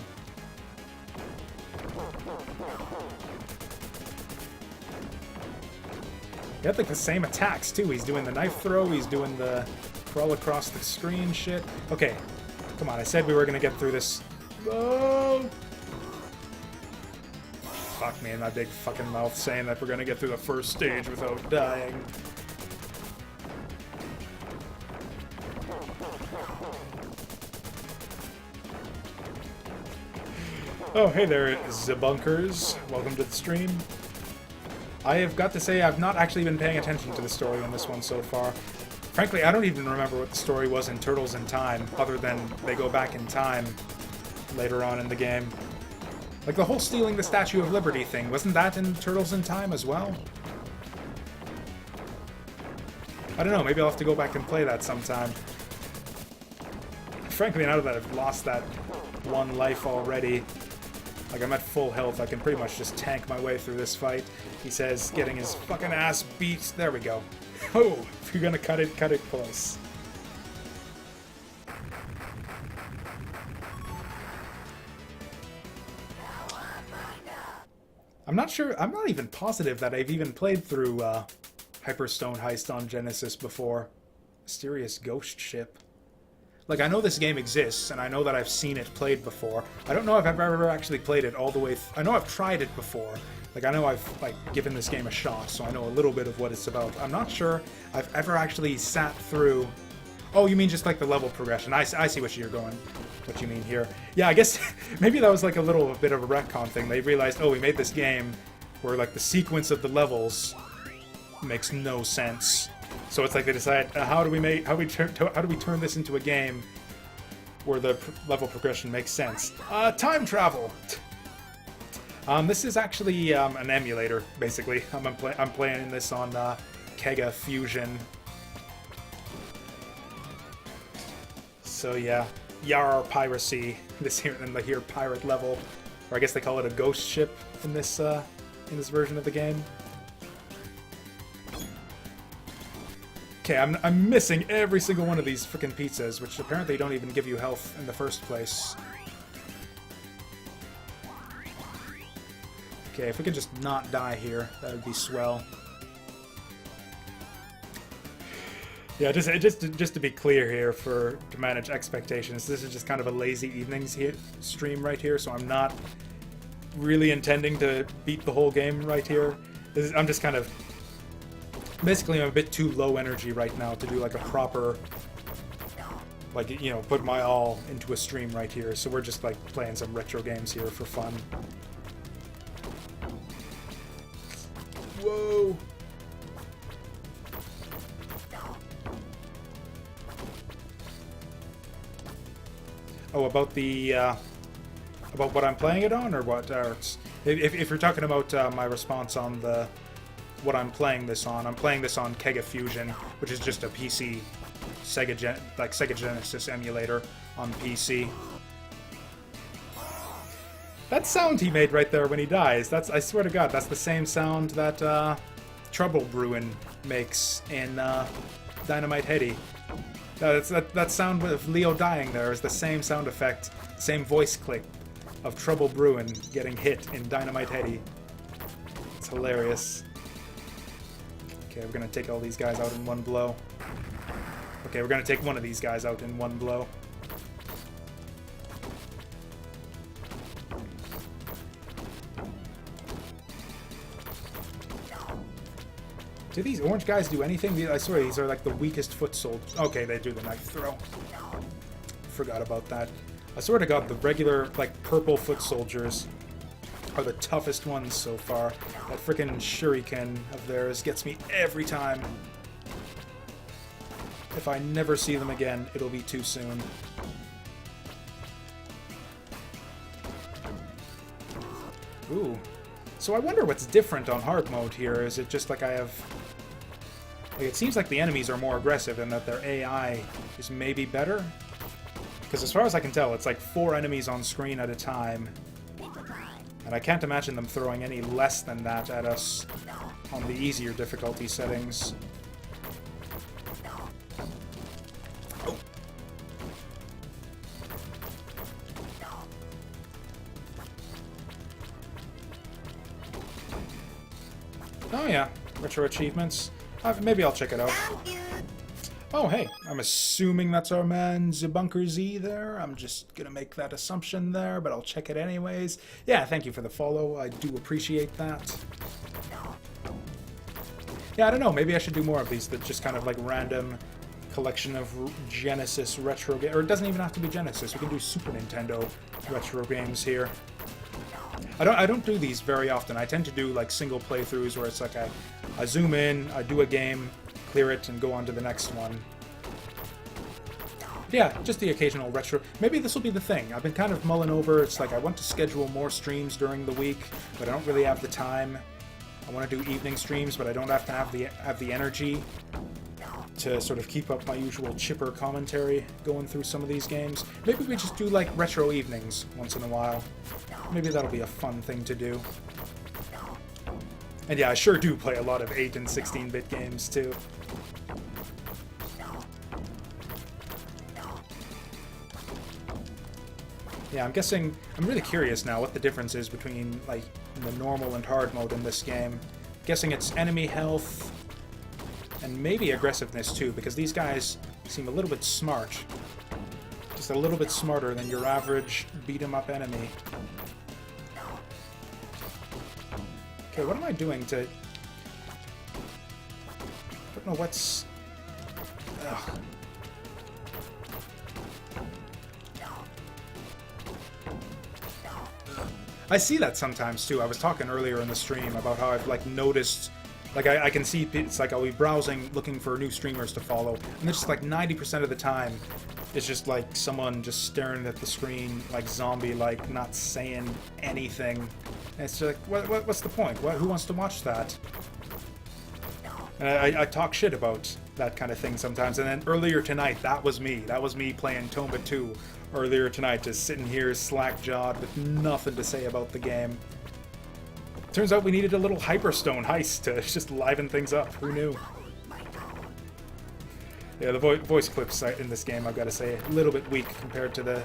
He had like the same attacks too. He's doing the knife throw, he's doing the crawl across the screen shit. Okay, come on, I said we were gonna get through this. Oh! Fuck me in my big fucking mouth saying that we're gonna get through the first stage without dying. Oh, hey there, Zabunkers. Welcome to the stream. I have got to say, I've not actually been paying attention to the story in this one so far. Frankly, I don't even remember what the story was in Turtles in Time, other than they go back in time later on in the game. Like, the whole stealing the Statue of Liberty thing, wasn't that in Turtles in Time as well? I don't know, maybe I'll have to go back and play that sometime. Frankly, now that I've lost that one life already, like, I'm at full health, I can pretty much just tank my way through this fight. He says, getting his fucking ass beat. There we go. Oh, if you're gonna cut it close. I'm not sure, I'm not even positive that I've even played through Hyperstone Heist on Genesis before. Mysterious ghost ship. Like, I know this game exists, and I know that I've seen it played before. I don't know if I've ever actually played it all the way I know I've tried it before. Like, I know I've, like, given this game a shot, so I know a little bit of what it's about. I'm not sure I've ever actually sat through... Oh, you mean just, like, the level progression. I see what you're going... What you mean here. Yeah, I guess maybe that was, like, a bit of a retcon thing. They realized, oh, we made this game where, like, the sequence of the levels makes no sense. So it's like they decide, how do we turn this into a game where the level progression makes sense? Time travel. This is actually an emulator, basically. I'm playing this on Kega Fusion. So yeah, Yar piracy. This here in the here pirate level, or I guess they call it a ghost ship in this version of the game. Okay, I'm missing every single one of these freaking pizzas, which apparently don't even give you health in the first place. Okay, if we could just not die here, that would be swell. Yeah, just to be clear here, to manage expectations, this is just kind of a lazy evenings stream right here, so I'm not really intending to beat the whole game right here. I'm just kind of... Basically, I'm a bit too low energy right now to do like a proper, like, you know, put my all into a stream right here. So we're just like playing some retro games here for fun. Whoa! Oh, about the, about what I'm playing it on, or what? If you're talking about my response on the what I'm playing this on, I'm playing this on Kega Fusion, which is just a PC Sega Genesis emulator on PC. That sound he made right there when he dies, I swear to God, that's the same sound that Trouble Bruin makes in Dynamite Heady. That sound of Leo dying there is the same sound effect, same voice click of Trouble Bruin getting hit in Dynamite Heady. It's hilarious. Okay, we're gonna take all these guys out in one blow. Okay, we're gonna take one of these guys out in one blow. Do these orange guys do anything? I swear these are like the weakest foot soldiers. Okay, they do the knife throw. Forgot about that. I swear to God, the regular, like, purple foot soldiers are the toughest ones so far. That frickin' shuriken of theirs gets me every time. If I never see them again, it'll be too soon. Ooh. So I wonder what's different on hard mode here. Is it just like I have... Like, it seems like the enemies are more aggressive and that their AI is maybe better? Because as far as I can tell, it's like 4 enemies on screen at a time. And I can't imagine them throwing any less than that at us on the easier difficulty settings. Oh. Oh yeah, retro achievements. Maybe I'll check it out. Oh hey, I'm assuming that's our man Zbunker Z there. I'm just gonna make that assumption there, but I'll check it anyways. Yeah, thank you for the follow. I do appreciate that. Yeah, I don't know. Maybe I should do more of these that just kind of like random collection of Genesis retro games. Or it doesn't even have to be Genesis. We can do Super Nintendo retro games here. I don't do these very often. I tend to do like single playthroughs where it's like I zoom in, I do a game, clear it, and go on to the next one. Yeah, just the occasional retro. Maybe this will be the thing. I've been kind of mulling over. It's like I want to schedule more streams during the week, but I don't really have the time. I want to do evening streams, but I don't have to have the energy to sort of keep up my usual chipper commentary going through some of these games. Maybe we just do like retro evenings once in a while. Maybe that'll be a fun thing to do. And yeah, I sure do play a lot of 8 and 16-bit games too. Yeah, I'm guessing, I'm really curious now what the difference is between like the normal and hard mode in this game. I'm guessing it's enemy health and maybe aggressiveness too, because these guys seem a little bit smart. Just a little bit smarter than your average beat-em-up enemy. Okay, what am I doing to... I don't know what's... Ugh. I see that sometimes too. I was talking earlier in the stream about how I've like noticed, like I can see it's like I'll be browsing looking for new streamers to follow, and it's just like 90% of the time it's just like someone just staring at the screen like zombie, like not saying anything. And it's just like, what's the point? Who wants to watch that? And I talk shit about that kind of thing sometimes. And then earlier tonight, that was me. That was me playing Tomba 2 earlier tonight, just sitting here slack-jawed with nothing to say about the game. Turns out we needed a little Hyperstone heist to just liven things up. Who knew? Yeah, the voice clips in this game, I've got to say, a little bit weak compared to the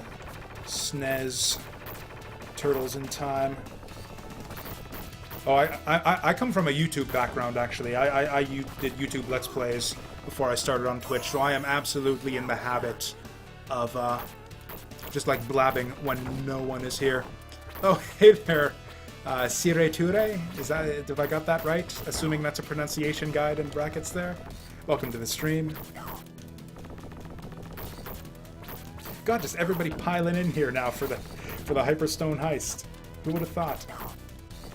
SNES Turtles in Time. Oh, I come from a YouTube background, actually. I did YouTube Let's Plays before I started on Twitch, so I am absolutely in the habit of just like blabbing when no one is here. Oh, hey there, Sire Ture? Is that, if I got that right? Assuming that's a pronunciation guide in brackets there. Welcome to the stream. God, just everybody piling in here now for the Hyperstone heist. Who would have thought?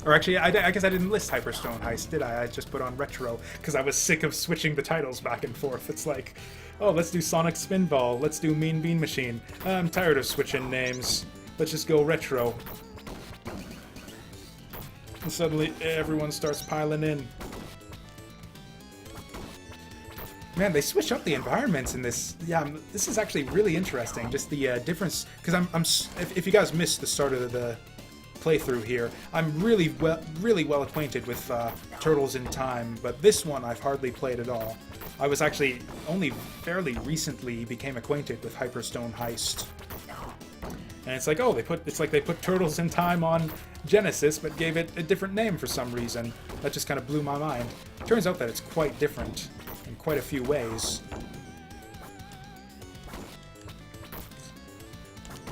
Or actually, I guess I didn't list Hyperstone Heist, did I? I just put on Retro, because I was sick of switching the titles back and forth. It's like, oh, let's do Sonic Spinball, let's do Mean Bean Machine. I'm tired of switching names. Let's just go Retro. And suddenly, everyone starts piling in. Man, they switch up the environments in this. Yeah, this is actually really interesting. Just the difference, because if you guys missed the start of the playthrough here, I'm really well acquainted with Turtles in Time, but this one I've hardly played at all. I was actually only fairly recently became acquainted with Hyperstone Heist, and it's like, oh, they put Turtles in Time on Genesis, but gave it a different name for some reason. That just kind of blew my mind. Turns out that it's quite different in quite a few ways.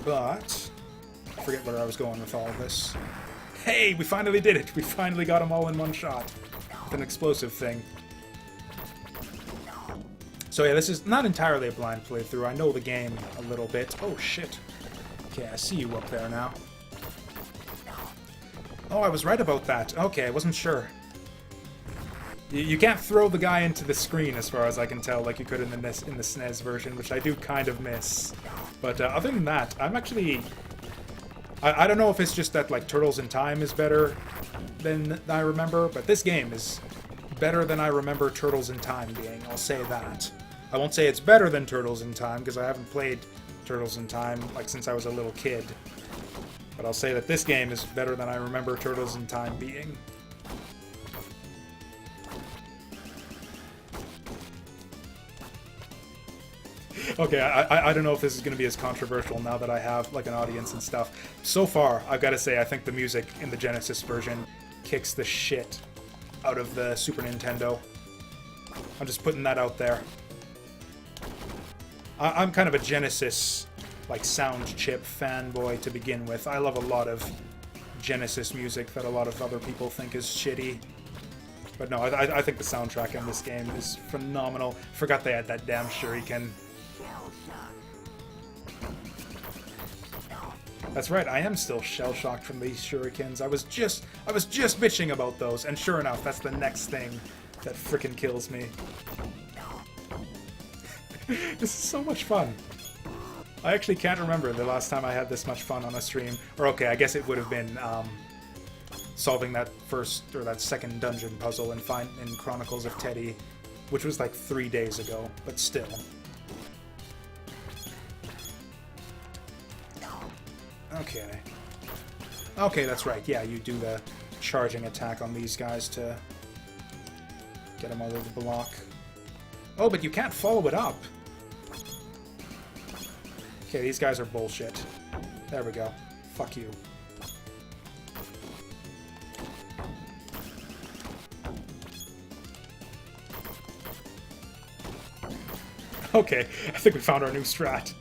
But I forget where I was going with all of this. Hey, we finally did it! We finally got them all in one shot with an explosive thing. So yeah, this is not entirely a blind playthrough. I know the game a little bit. Oh shit. Okay, I see you up there now. Oh, I was right about that. Okay, I wasn't sure. You can't throw the guy into the screen, as far as I can tell, like you could in the SNES version, which I do kind of miss. But other than that, I'm actually... I don't know if it's just that, like, Turtles in Time is better than I remember, but this game is better than I remember Turtles in Time being. I'll say that. I won't say it's better than Turtles in Time, because I haven't played Turtles in Time, like, since I was a little kid. But I'll say that this game is better than I remember Turtles in Time being. Okay, I don't know if this is going to be as controversial now that I have, like, an audience and stuff. So far, I've got to say, I think the music in the Genesis version kicks the shit out of the Super Nintendo. I'm just putting that out there. I'm kind of a Genesis, like, sound chip fanboy to begin with. I love a lot of Genesis music that a lot of other people think is shitty. But no, I think the soundtrack in this game is phenomenal. Forgot they had that damn shuriken. That's right, I am still shell-shocked from these shurikens. I was just bitching about those, and sure enough, that's the next thing that frickin' kills me. This is so much fun. I actually can't remember the last time I had this much fun on a stream. Or okay, I guess it would have been solving that first or that second dungeon puzzle in Chronicles of Teddy, which was like 3 days ago, but still. Okay. Okay, that's right. Yeah, you do the charging attack on these guys to get them all over the block. Oh, but you can't follow it up. Okay, these guys are bullshit. There we go. Fuck you. Okay, I think we found our new strat.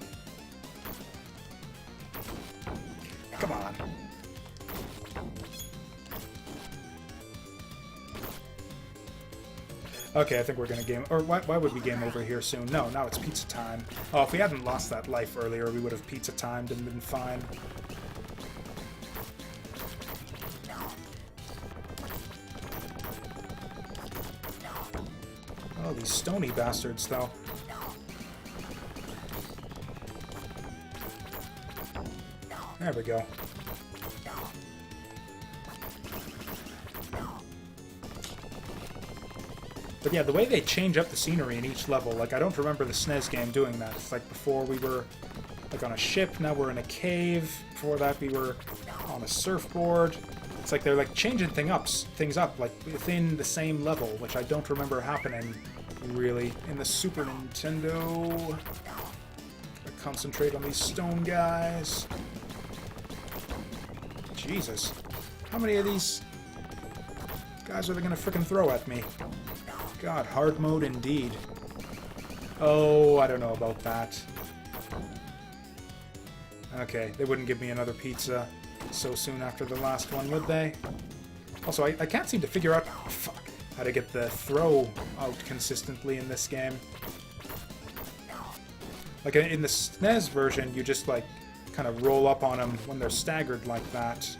Come on. Okay, I think we're gonna game... Or why would we game over here soon? No, now it's pizza time. Oh, if we hadn't lost that life earlier, we would have pizza timed and been fine. Oh, these stony bastards, though. There we go. But yeah, the way they change up the scenery in each level, like, I don't remember the SNES game doing that. It's like before we were, like, on a ship, now we're in a cave. Before that we were on a surfboard. It's like they're, like, changing things up, like, within the same level, which I don't remember happening, really, in the Super Nintendo. Gotta concentrate on these stone guys. Jesus. How many of these guys are they gonna frickin' throw at me? God, hard mode indeed. Oh, I don't know about that. Okay, they wouldn't give me another pizza so soon after the last one, would they? Also, I can't seem to figure out how to get the throw out consistently in this game. Like, in the SNES version, you just, like, kind of roll up on them when they're staggered like that.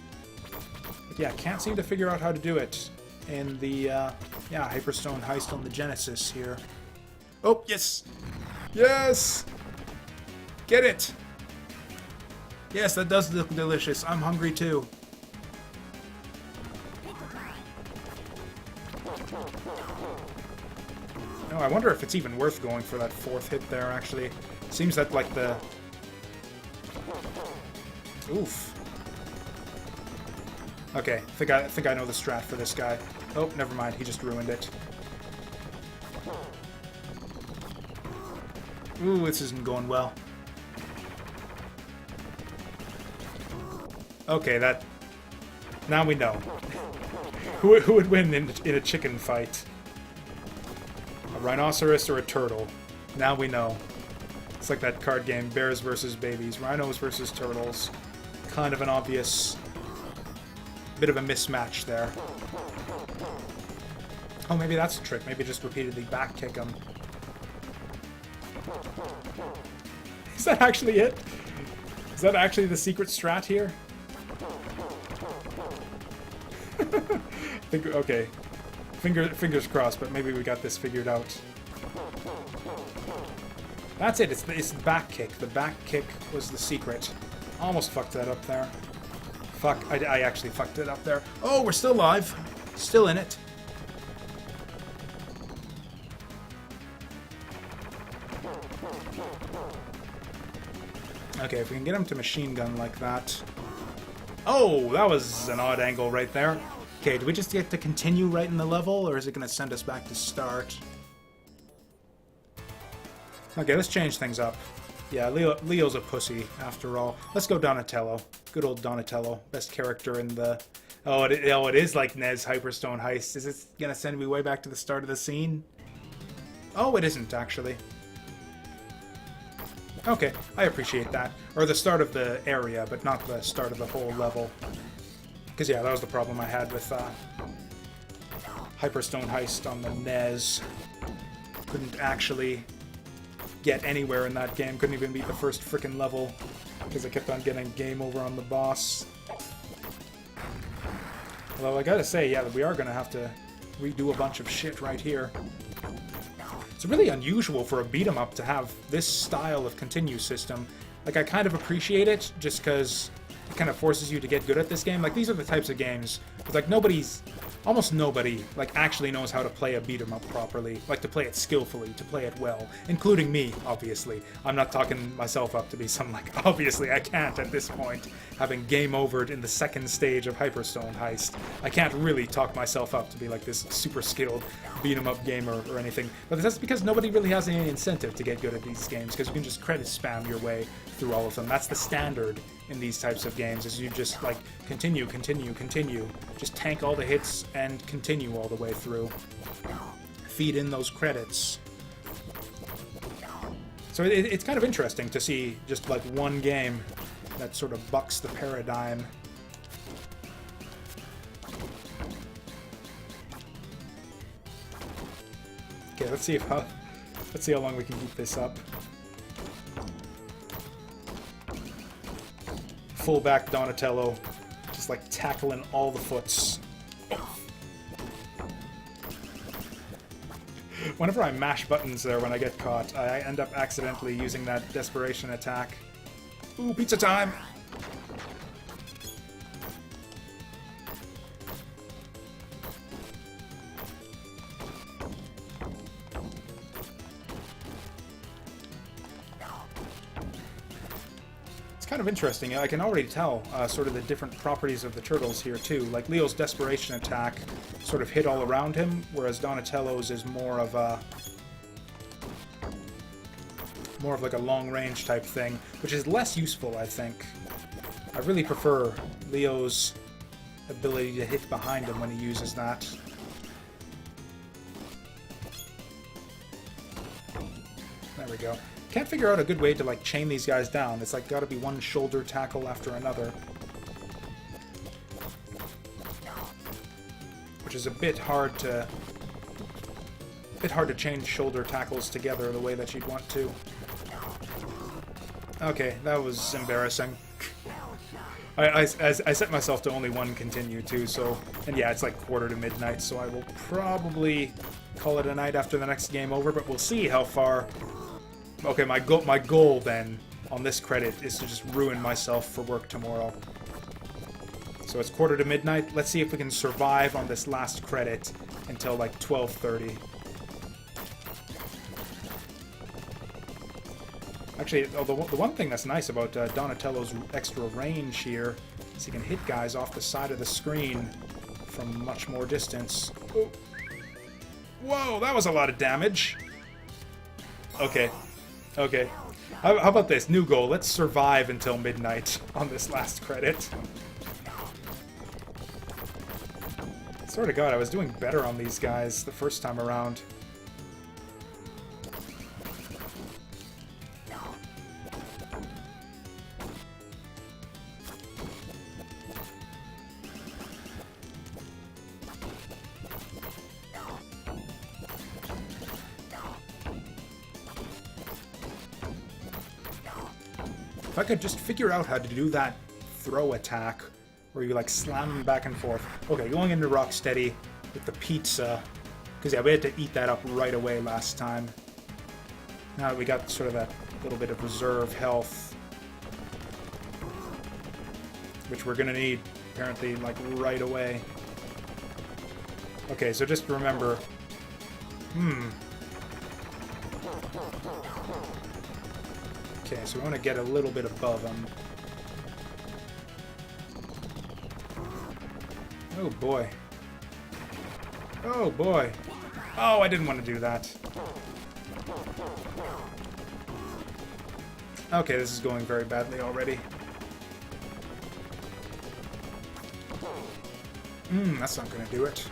But Yeah, can't seem to figure out how to do it in the, yeah, Hyperstone Heist on the Genesis here. Oh, yes! Yes! Get it! Yes, that does look delicious. I'm hungry too. No, I wonder if it's even worth going for that fourth hit there, actually. Seems that, like, the... Oof. Okay, I think I know the strat for this guy. Oh, never mind. He just ruined it. Ooh, this isn't going well. Okay, that... Now we know. Who would win in a chicken fight? A rhinoceros or a turtle? Now we know. It's like that card game, bears versus babies, rhinos versus turtles. Kind of an obvious... bit of a mismatch there. Oh, maybe that's the trick. Maybe just repeatedly back kick him. Is that actually it? Is that actually the secret strat here? Okay. Fingers crossed, but maybe we got this figured out. That's it. It's the back kick. The back kick was the secret. Almost fucked that up there. Fuck, I actually fucked it up there. Oh, we're still live. Still in it. Okay, if we can get him to machine gun like that. Oh, that was an odd angle right there. Okay, do we just get to continue right in the level, or is it going to send us back to start? Okay, let's change things up. Yeah, Leo's a pussy, after all. Let's go Donatello. Good old Donatello. Best character in the... Oh, it is like Nez Hyperstone Heist. Is it going to send me way back to the start of the scene? Oh, it isn't, actually. Okay, I appreciate that. Or the start of the area, but not the start of the whole level. Because, yeah, that was the problem I had with Hyperstone Heist on the NES. Couldn't actually get anywhere in that game. Couldn't even beat the first frickin' level. Because I kept on getting game over on the boss. Although, I gotta say, yeah, we are gonna have to redo a bunch of shit right here. It's really unusual for a beat-em-up to have this style of continue system. Like, I kind of appreciate it, just because it kind of forces you to get good at this game. Like, these are the types of games, like, almost nobody, like, actually knows how to play a beat-em-up properly. Like, to play it skillfully, to play it well. Including me, obviously. I'm not talking myself up to be some, like, obviously I can't at this point, having game overed in the second stage of Hyperstone Heist. I can't really talk myself up to be, like, this super skilled beat-em-up gamer or anything. But that's because nobody really has any incentive to get good at these games, because you can just credit spam your way through all of them. That's the standard in these types of games, is you just, like, continue. Just tank all the hits and continue all the way through. Feed in those credits. So it's kind of interesting to see just, like, one game that sort of bucks the paradigm. Okay, let's see how long we can keep this up. Full back Donatello, just like tackling all the foots. Whenever I mash buttons there when I get caught, I end up accidentally using that desperation attack. Ooh, pizza time! Kind of interesting. I can already tell sort of the different properties of the turtles here too. Like Leo's desperation attack sort of hit all around him, whereas Donatello's is more of like a long range type thing, which is less useful, I think. I really prefer Leo's ability to hit behind him when he uses that. There we go. Can't figure out a good way to, like, chain these guys down. It's like gotta be one shoulder tackle after another. Which is a bit hard to chain shoulder tackles together the way that you'd want to. Okay, that was embarrassing. I set myself to only one continue too, so... And yeah, it's like quarter to midnight, so I will probably call it a night after the next game over, but we'll see how far... Okay, my goal then, on this credit, is to just ruin myself for work tomorrow. So it's quarter to midnight. Let's see if we can survive on this last credit until like 12:30. Actually, the one thing that's nice about Donatello's extra range here is he can hit guys off the side of the screen from much more distance. Oh. Whoa, that was a lot of damage. Okay. Okay. How about this? New goal. Let's survive until midnight on this last credit. Swear to God, I was doing better on these guys the first time around. If I could just figure out how to do that throw attack, where you like slam them back and forth. Okay, going into Rocksteady with the pizza, because yeah, we had to eat that up right away last time. Now that we got sort of that little bit of reserve health, which we're gonna need apparently like right away. Okay, so just remember, Okay, so we want to get a little bit above them. Oh boy. Oh boy. Oh, I didn't want to do that. Okay, this is going very badly already. That's not going to do it.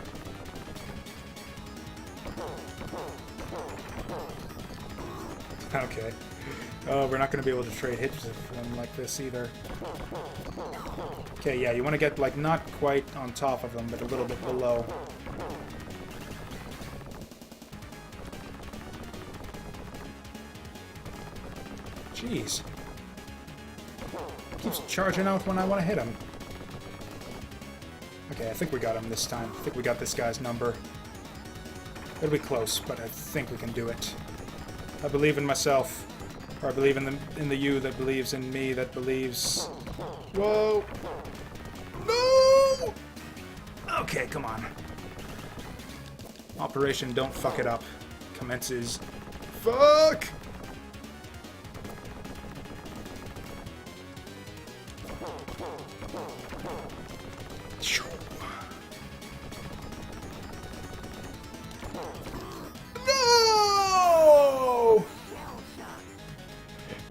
Okay. Oh, we're not going to be able to trade hits with them like this either. Okay, yeah, you want to get, like, not quite on top of them, but a little bit below. Jeez. Keeps charging out when I want to hit him. Okay, I think we got him this time. I think we got this guy's number. It'll be close, but I think we can do it. I believe in myself. Or I believe in the you that believes in me that believes... Whoa! No! Okay, come on. Operation Don't Fuck It Up commences. Fuck!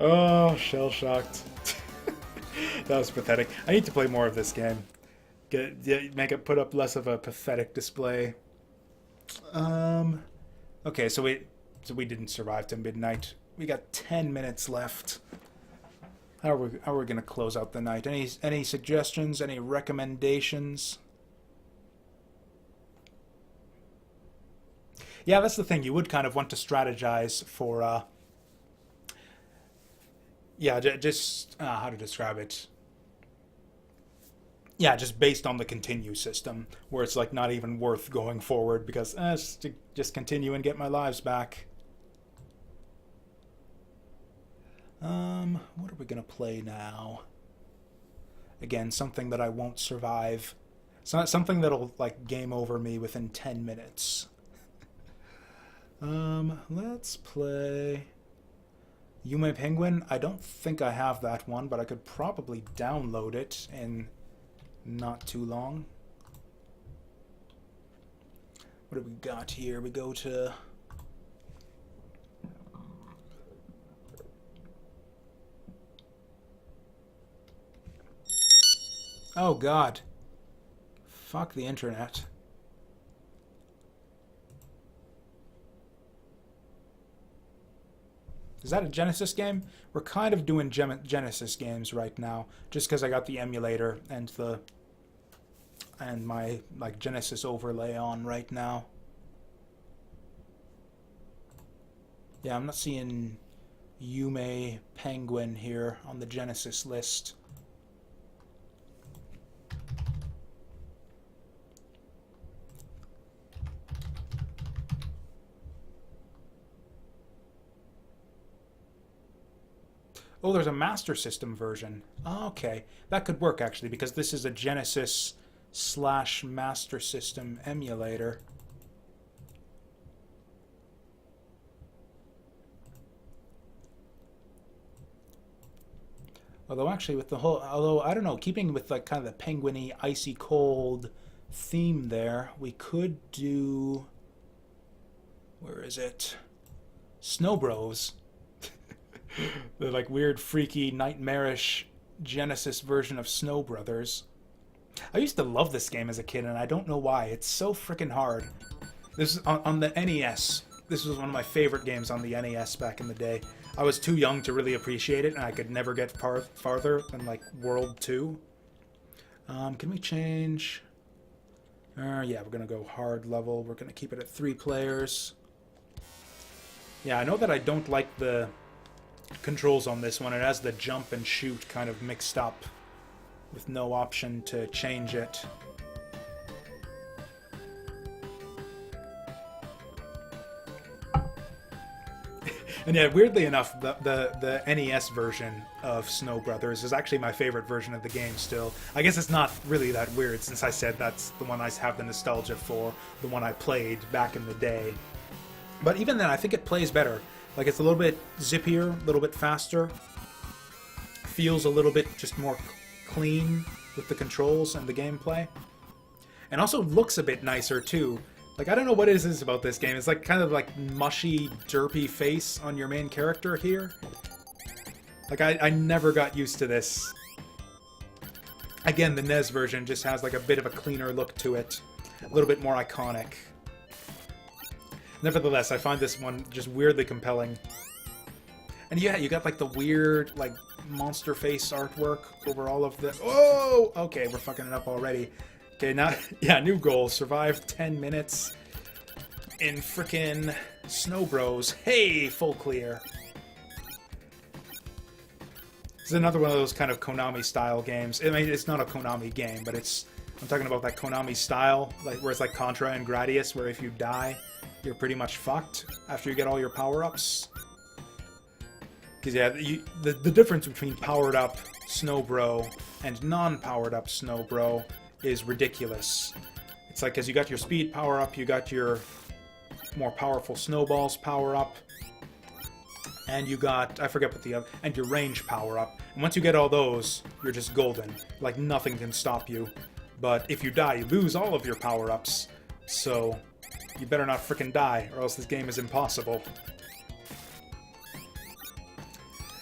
Oh, shell-shocked. That was pathetic. I need to play more of this game. Make it put up less of a pathetic display. Okay, so we didn't survive to midnight. We got 10 minutes left. How are we gonna close out the night? Any suggestions? Any recommendations? Yeah, that's the thing. You would kind of want to strategize for. Yeah, just how to describe it. Yeah, just based on the continue system, where it's like not even worth going forward because just continue and get my lives back. What are we gonna play now? Again, something that I won't survive. Something that'll like game over me within 10 minutes. Let's play Yume Penguin. I don't think I have that one, but I could probably download it in not too long. What have we got here? We go to... Oh, God. Fuck the internet. Is that a Genesis game? We're kind of doing Genesis games right now, just because I got the emulator and my like Genesis overlay on right now. Yeah, I'm not seeing Yume Penguin here on the Genesis list. Oh, there's a Master System version. Oh, okay. That could work, actually, because this is a Genesis / Master System emulator. Although, actually, with the whole... Although, I don't know, keeping with, like, kind of the penguin-y, icy cold theme there, we could do... Where is it? Snow Bros. The, like, weird, freaky, nightmarish Genesis version of Snow Brothers. I used to love this game as a kid, and I don't know why. It's so freaking hard. This is on the NES. This was one of my favorite games on the NES back in the day. I was too young to really appreciate it, and I could never get farther than, like, World 2. Can we change... yeah, we're going to go hard level. We're going to keep it at 3 players. Yeah, I know that I don't like the controls on this one. It has the jump and shoot kind of mixed up with no option to change it. And yeah, weirdly enough, the NES version of Snow Brothers is actually my favorite version of the game still. I guess it's not really that weird, since I said that's the one I have the nostalgia for, the one I played back in the day. But even then, I think it plays better. Like, it's a little bit zippier, a little bit faster. Feels a little bit just more clean with the controls and the gameplay. And also looks a bit nicer, too. Like, I don't know what it is about this game. It's like kind of like mushy, derpy face on your main character here. Like, I never got used to this. Again, the NES version just has like a bit of a cleaner look to it. A little bit more iconic. Nevertheless, I find this one just weirdly compelling. And yeah, you got like the weird, like, monster face artwork over all of the... Oh! Okay, we're fucking it up already. Okay, now, yeah, new goal. Survive 10 minutes in frickin' Snow Bros. Hey, full clear. This is another one of those kind of Konami-style games. I mean, it's not a Konami game, but it's... I'm talking about that Konami style, like where it's like Contra and Gradius, where if you die, you're pretty much fucked after you get all your power-ups. Because, yeah, the difference between powered-up Snow Bro and non-powered-up Snow Bro is ridiculous. It's like, because you got your speed power-up, you got your more powerful snowballs power-up, and you got, I forget what the other, and your range power-up. And once you get all those, you're just golden. Like, nothing can stop you. But if you die, you lose all of your power-ups. So, you better not frickin' die, or else this game is impossible.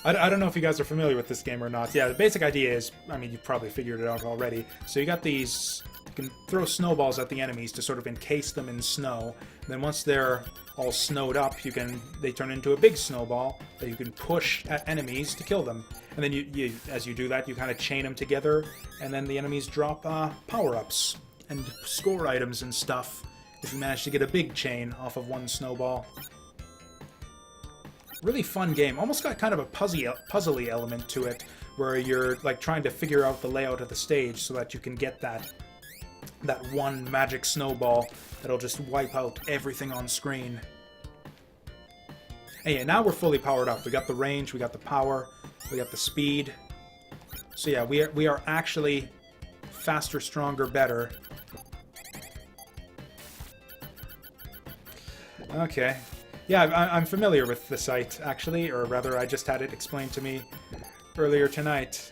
I don't know if you guys are familiar with this game or not. Yeah, the basic idea is, I mean, you probably figured it out already. So you got these, you can throw snowballs at the enemies to sort of encase them in snow. Then once they're all snowed up, they turn into a big snowball that you can push at enemies to kill them. And then you as you do that, you kind of chain them together, and then the enemies drop power-ups and score items and stuff if you manage to get a big chain off of one snowball. Really fun game. Almost got kind of a puzzly element to it, where you're like trying to figure out the layout of the stage so that you can get that one magic snowball that'll just wipe out everything on screen. And yeah, now we're fully powered up. We got the range, we got the power, we got the speed. So yeah, we are actually faster, stronger, better. Okay. Yeah, I'm familiar with the site, actually, or rather, I just had it explained to me earlier tonight.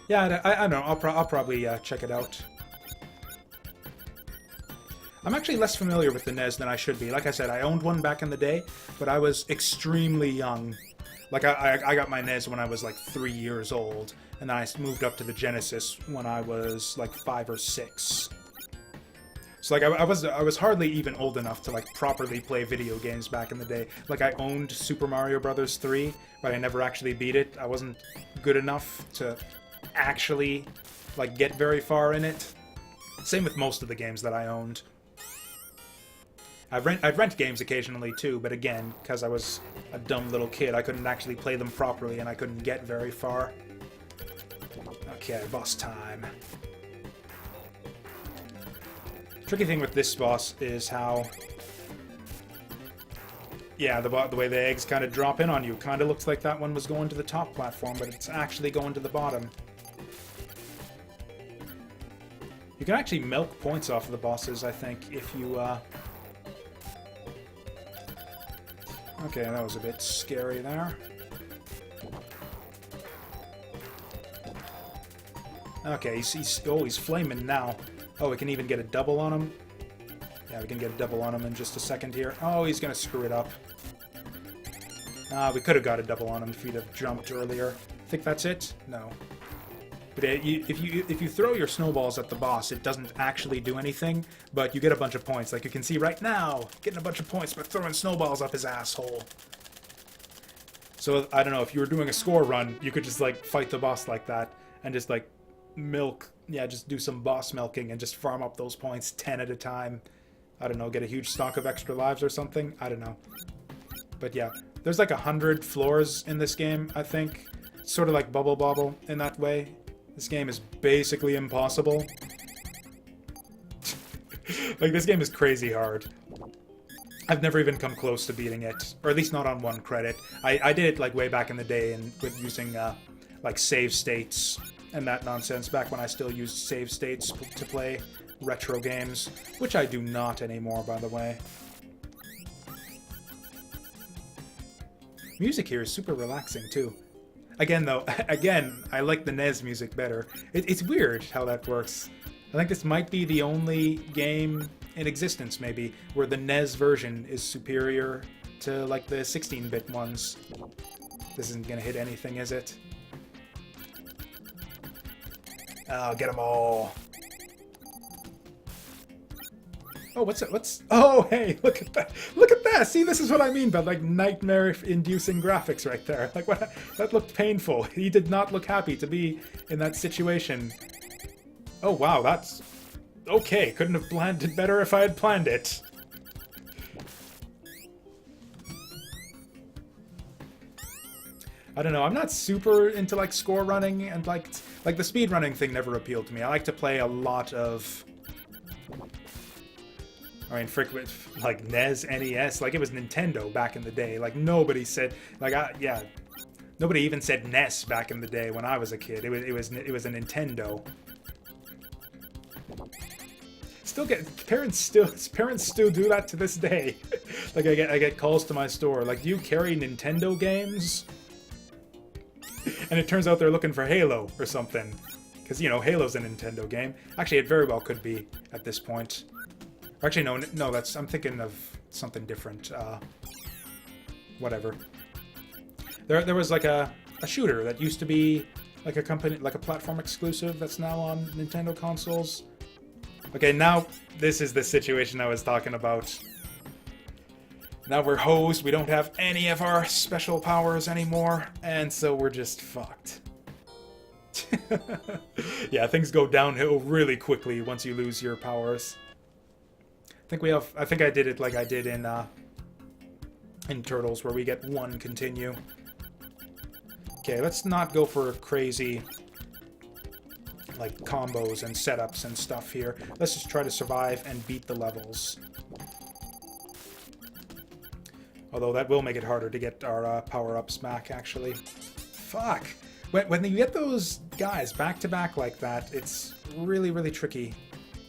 Yeah, I don't know, I'll probably check it out. I'm actually less familiar with the NES than I should be. Like I said, I owned one back in the day, but I was extremely young. Like, I got my NES when I was, like, 3 years old, and then I moved up to the Genesis when I was, like, 5 or 6. So, like, I was hardly even old enough to, like, properly play video games back in the day. Like, I owned Super Mario Bros. 3, but I never actually beat it. I wasn't good enough to actually, like, get very far in it. Same with most of the games that I owned. I'd rent games occasionally too, but again, because I was a dumb little kid, I couldn't actually play them properly, and I couldn't get very far. Okay, boss time. Tricky thing with this boss is how... Yeah, the way the eggs kind of drop in on you. Kind of looks like that one was going to the top platform, but it's actually going to the bottom. You can actually milk points off of the bosses, I think, if you... Okay, that was a bit scary there. Okay, he's flaming now. Oh, we can even get a double on him. Yeah, we can get a double on him in just a second here. Oh, he's gonna screw it up. We could have got a double on him if he'd have jumped earlier. Think that's it? No. But if you throw your snowballs at the boss, it doesn't actually do anything, but you get a bunch of points. Like you can see right now, getting a bunch of points by throwing snowballs up his asshole. So, I don't know, if you were doing a score run, you could just, like, fight the boss like that, and just, like, milk, yeah, just do some boss milking and just farm up those points 10 at a time. I don't know, get a huge stock of extra lives or something. I don't know. But yeah, there's like 100 floors in this game, I think. Sort of like Bubble Bobble in that way. This game is basically impossible. Like, this game is crazy hard. I've never even come close to beating it. Or at least not on one credit. I did it like way back in the day and with using like save states and that nonsense back when I still used save states to play retro games, which I do not anymore, by the way. Music here is super relaxing, too. Again, though, I like the NES music better. It's weird how that works. I think this might be the only game in existence, maybe, where the NES version is superior to, like, the 16-bit ones. This isn't gonna hit anything, is it? Oh, get them all. Oh, what's it? Oh, hey, look at that. Look at that. See, this is what I mean by, like, nightmare-inducing graphics right there. Like, what? That looked painful. He did not look happy to be in that situation. Oh, wow, that's... Okay, couldn't have planned it better if I had planned it. I don't know, I'm not super into, like, score running, and, like the speed running thing never appealed to me. I like to play a lot of... I mean, frick with, like, NES, NES, like, it was Nintendo back in the day. Like, nobody said, like, yeah, nobody even said NES back in the day when I was a kid. It was a Nintendo. Still parents still do that to this day. Like, I get calls to my store, like, do you carry Nintendo games? And it turns out they're looking for Halo or something. Because, you know, Halo's a Nintendo game. Actually, it very well could be at this point. Actually, no, I'm thinking of something different. Whatever. There was like a shooter that used to be like a platform exclusive that's now on Nintendo consoles. Okay, now this is the situation I was talking about. Now we're hosed, we don't have any of our special powers anymore, and so we're just fucked. Yeah, things go downhill really quickly once you lose your powers. I think I did it like I did in Turtles, where we get one continue. Okay, let's not go for crazy, like, combos and setups and stuff here. Let's just try to survive and beat the levels. Although that will make it harder to get our power-ups back, actually. Fuck! When you get those guys back-to-back like that, it's really, really tricky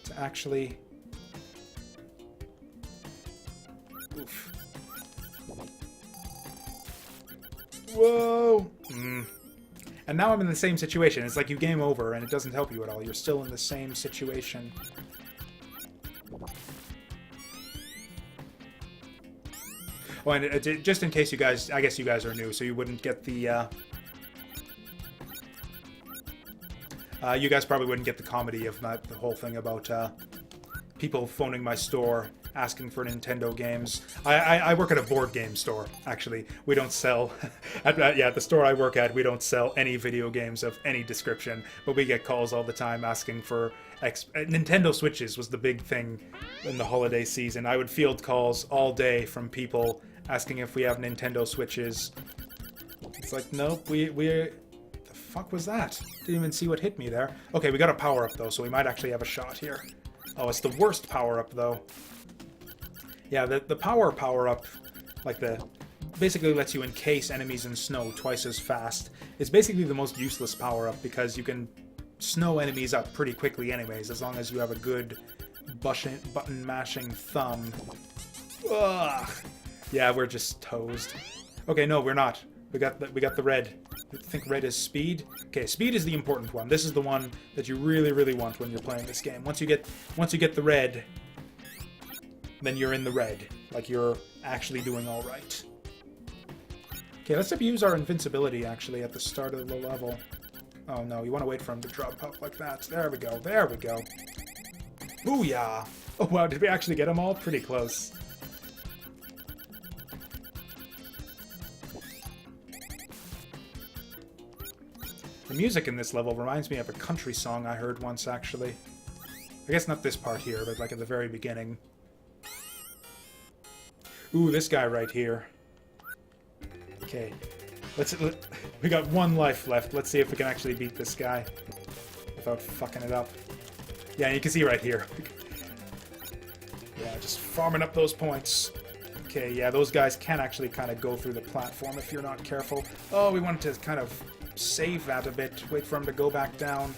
to actually... Oof. Whoa! And now I'm in the same situation. It's like you game over and it doesn't help you at all. You're still in the same situation. Oh, and just in case you guys... I guess you guys are new, so you wouldn't get the... you guys probably wouldn't get the comedy of the whole thing about people phoning my store asking for Nintendo games. I work at a board game store, actually. We don't sell... at the store I work at, we don't sell any video games of any description, but we get calls all the time asking for... Nintendo Switches was the big thing in the holiday season. I would field calls all day from people asking if we have Nintendo Switches. It's like, nope, the fuck was that? Didn't even see what hit me there. Okay, we got a power-up, though, so we might actually have a shot here. Oh, it's the worst power-up, though. Yeah, the power-up, like basically lets you encase enemies in snow twice as fast. It's basically the most useless power-up because you can snow enemies up pretty quickly anyways, as long as you have a good button-mashing thumb. Ugh. Yeah, we're just toast. Okay, no, we're not. We got the red. I think red is speed. Okay, speed is the important one. This is the one that you really, really want when you're playing this game. Once you get the red, then you're in the red. Like, you're actually doing all right. Okay, let's abuse our invincibility, actually, at the start of the level. Oh, no, you want to wait for him to drop up like that. There we go, there we go. Booyah! Oh, wow, did we actually get them all? Pretty close. The music in this level reminds me of a country song I heard once, actually. I guess not this part here, but like at the very beginning. Ooh, this guy right here. Okay. We got one life left. Let's see if we can actually beat this guy without fucking it up. Yeah, you can see right here. Yeah, just farming up those points. Okay, yeah, those guys can actually kind of go through the platform if you're not careful. Oh, we wanted to kind of save that a bit. Wait for him to go back down.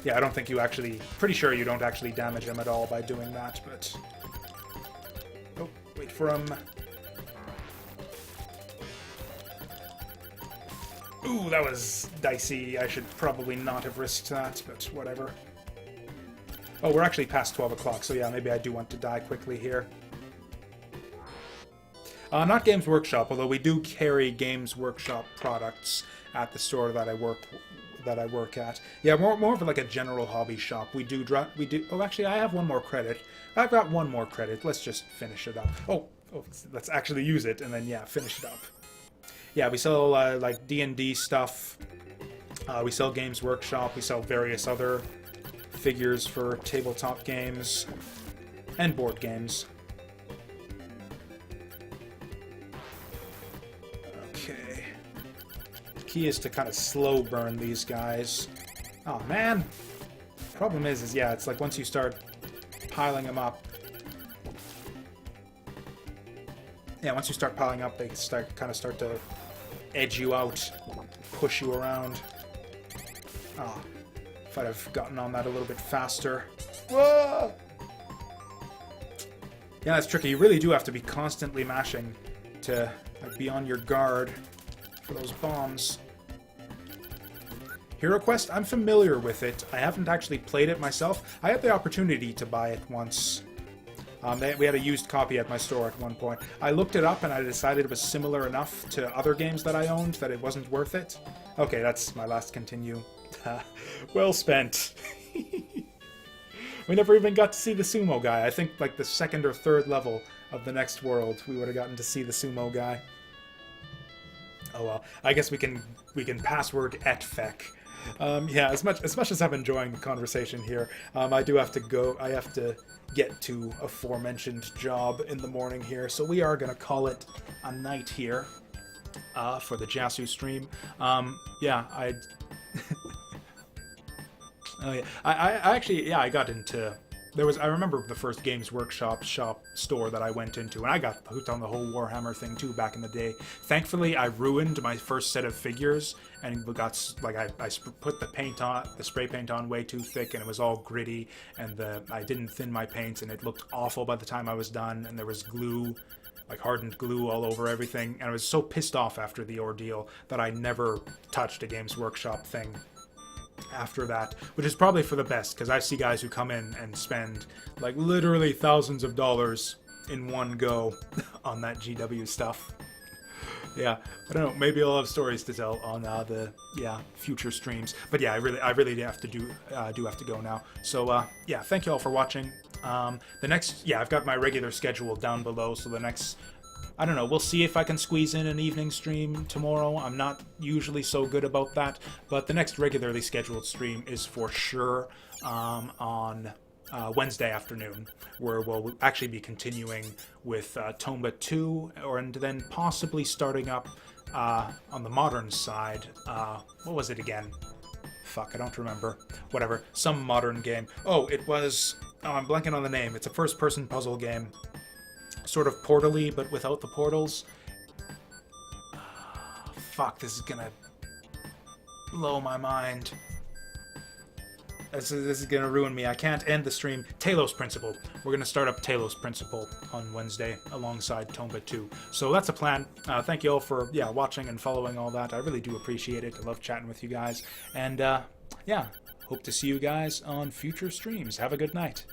Yeah, I don't think you actually... Pretty sure you don't actually damage him at all by doing that, but... Oh, wait for him. Ooh, that was dicey. I should probably not have risked that, but whatever. Oh, we're actually past 12 o'clock, so yeah, maybe I do want to die quickly here. Not Games Workshop, although we do carry Games Workshop products at the store that I work at. Yeah, more of like a general hobby shop. We do. Oh, actually, I have one more credit. I've got one more credit. Let's just finish it up. Oh, let's actually use it and then yeah, finish it up. Yeah, we sell like D&D stuff. We sell Games Workshop. We sell various other figures for tabletop games and board games. Okay. The key is to kind of slow burn these guys. Oh man. Problem is yeah, it's like once you start piling them up. Yeah, once you start piling up, they kind of start to edge you out, push you around. Oh, if I'd have gotten on that a little bit faster. Whoa! Yeah, that's tricky. You really do have to be constantly mashing to like, be on your guard for those bombs. Hero Quest, I'm familiar with it. I haven't actually played it myself. I had the opportunity to buy it once. We had a used copy at my store at one point. I looked it up and I decided it was similar enough to other games that I owned that it wasn't worth it. Okay, that's my last continue. Well spent. We never even got to see the sumo guy. I think like the second or third level of the next world we would have gotten to see the sumo guy. Oh well, I guess we can password etfec. Yeah, as much as I'm enjoying the conversation here, I do have to go. I have to get to aforementioned job in the morning here, so we are gonna call it a night here for the Jasu stream. Yeah, oh yeah, I actually I got into. I remember the first Games Workshop store that I went into, and I got hooked on the whole Warhammer thing too back in the day. Thankfully, I ruined my first set of figures, and got like I put the spray paint on way too thick, and it was all gritty, and I didn't thin my paint, and it looked awful by the time I was done, and there was glue, like hardened glue all over everything, and I was so pissed off after the ordeal that I never touched a Games Workshop thing after that, which is probably for the best, because I see guys who come in and spend like literally thousands of dollars in one go on that GW stuff. Yeah, I don't know, maybe I'll have stories to tell on the future streams, but yeah, I really do have to go now. So yeah, thank you all for watching. I've got my regular schedule down below, so the next, I don't know, we'll see if I can squeeze in an evening stream tomorrow. I'm not usually so good about that, but the next regularly scheduled stream is for sure on Wednesday afternoon, where we'll actually be continuing with Tomba 2, and then possibly starting up on the modern side. What was it again? Fuck, I don't remember. Whatever. Some modern game. Oh, it was... Oh, I'm blanking on the name. It's a first-person puzzle game. Sort of portal-y, but without the portals. Fuck, this is gonna blow my mind. This is gonna ruin me. I can't end the stream. Talos Principle. We're gonna start up Talos Principle on Wednesday alongside Tomba 2. So that's a plan. Thank you all for watching and following all that. I really do appreciate it. I love chatting with you guys. And yeah, hope to see you guys on future streams. Have a good night.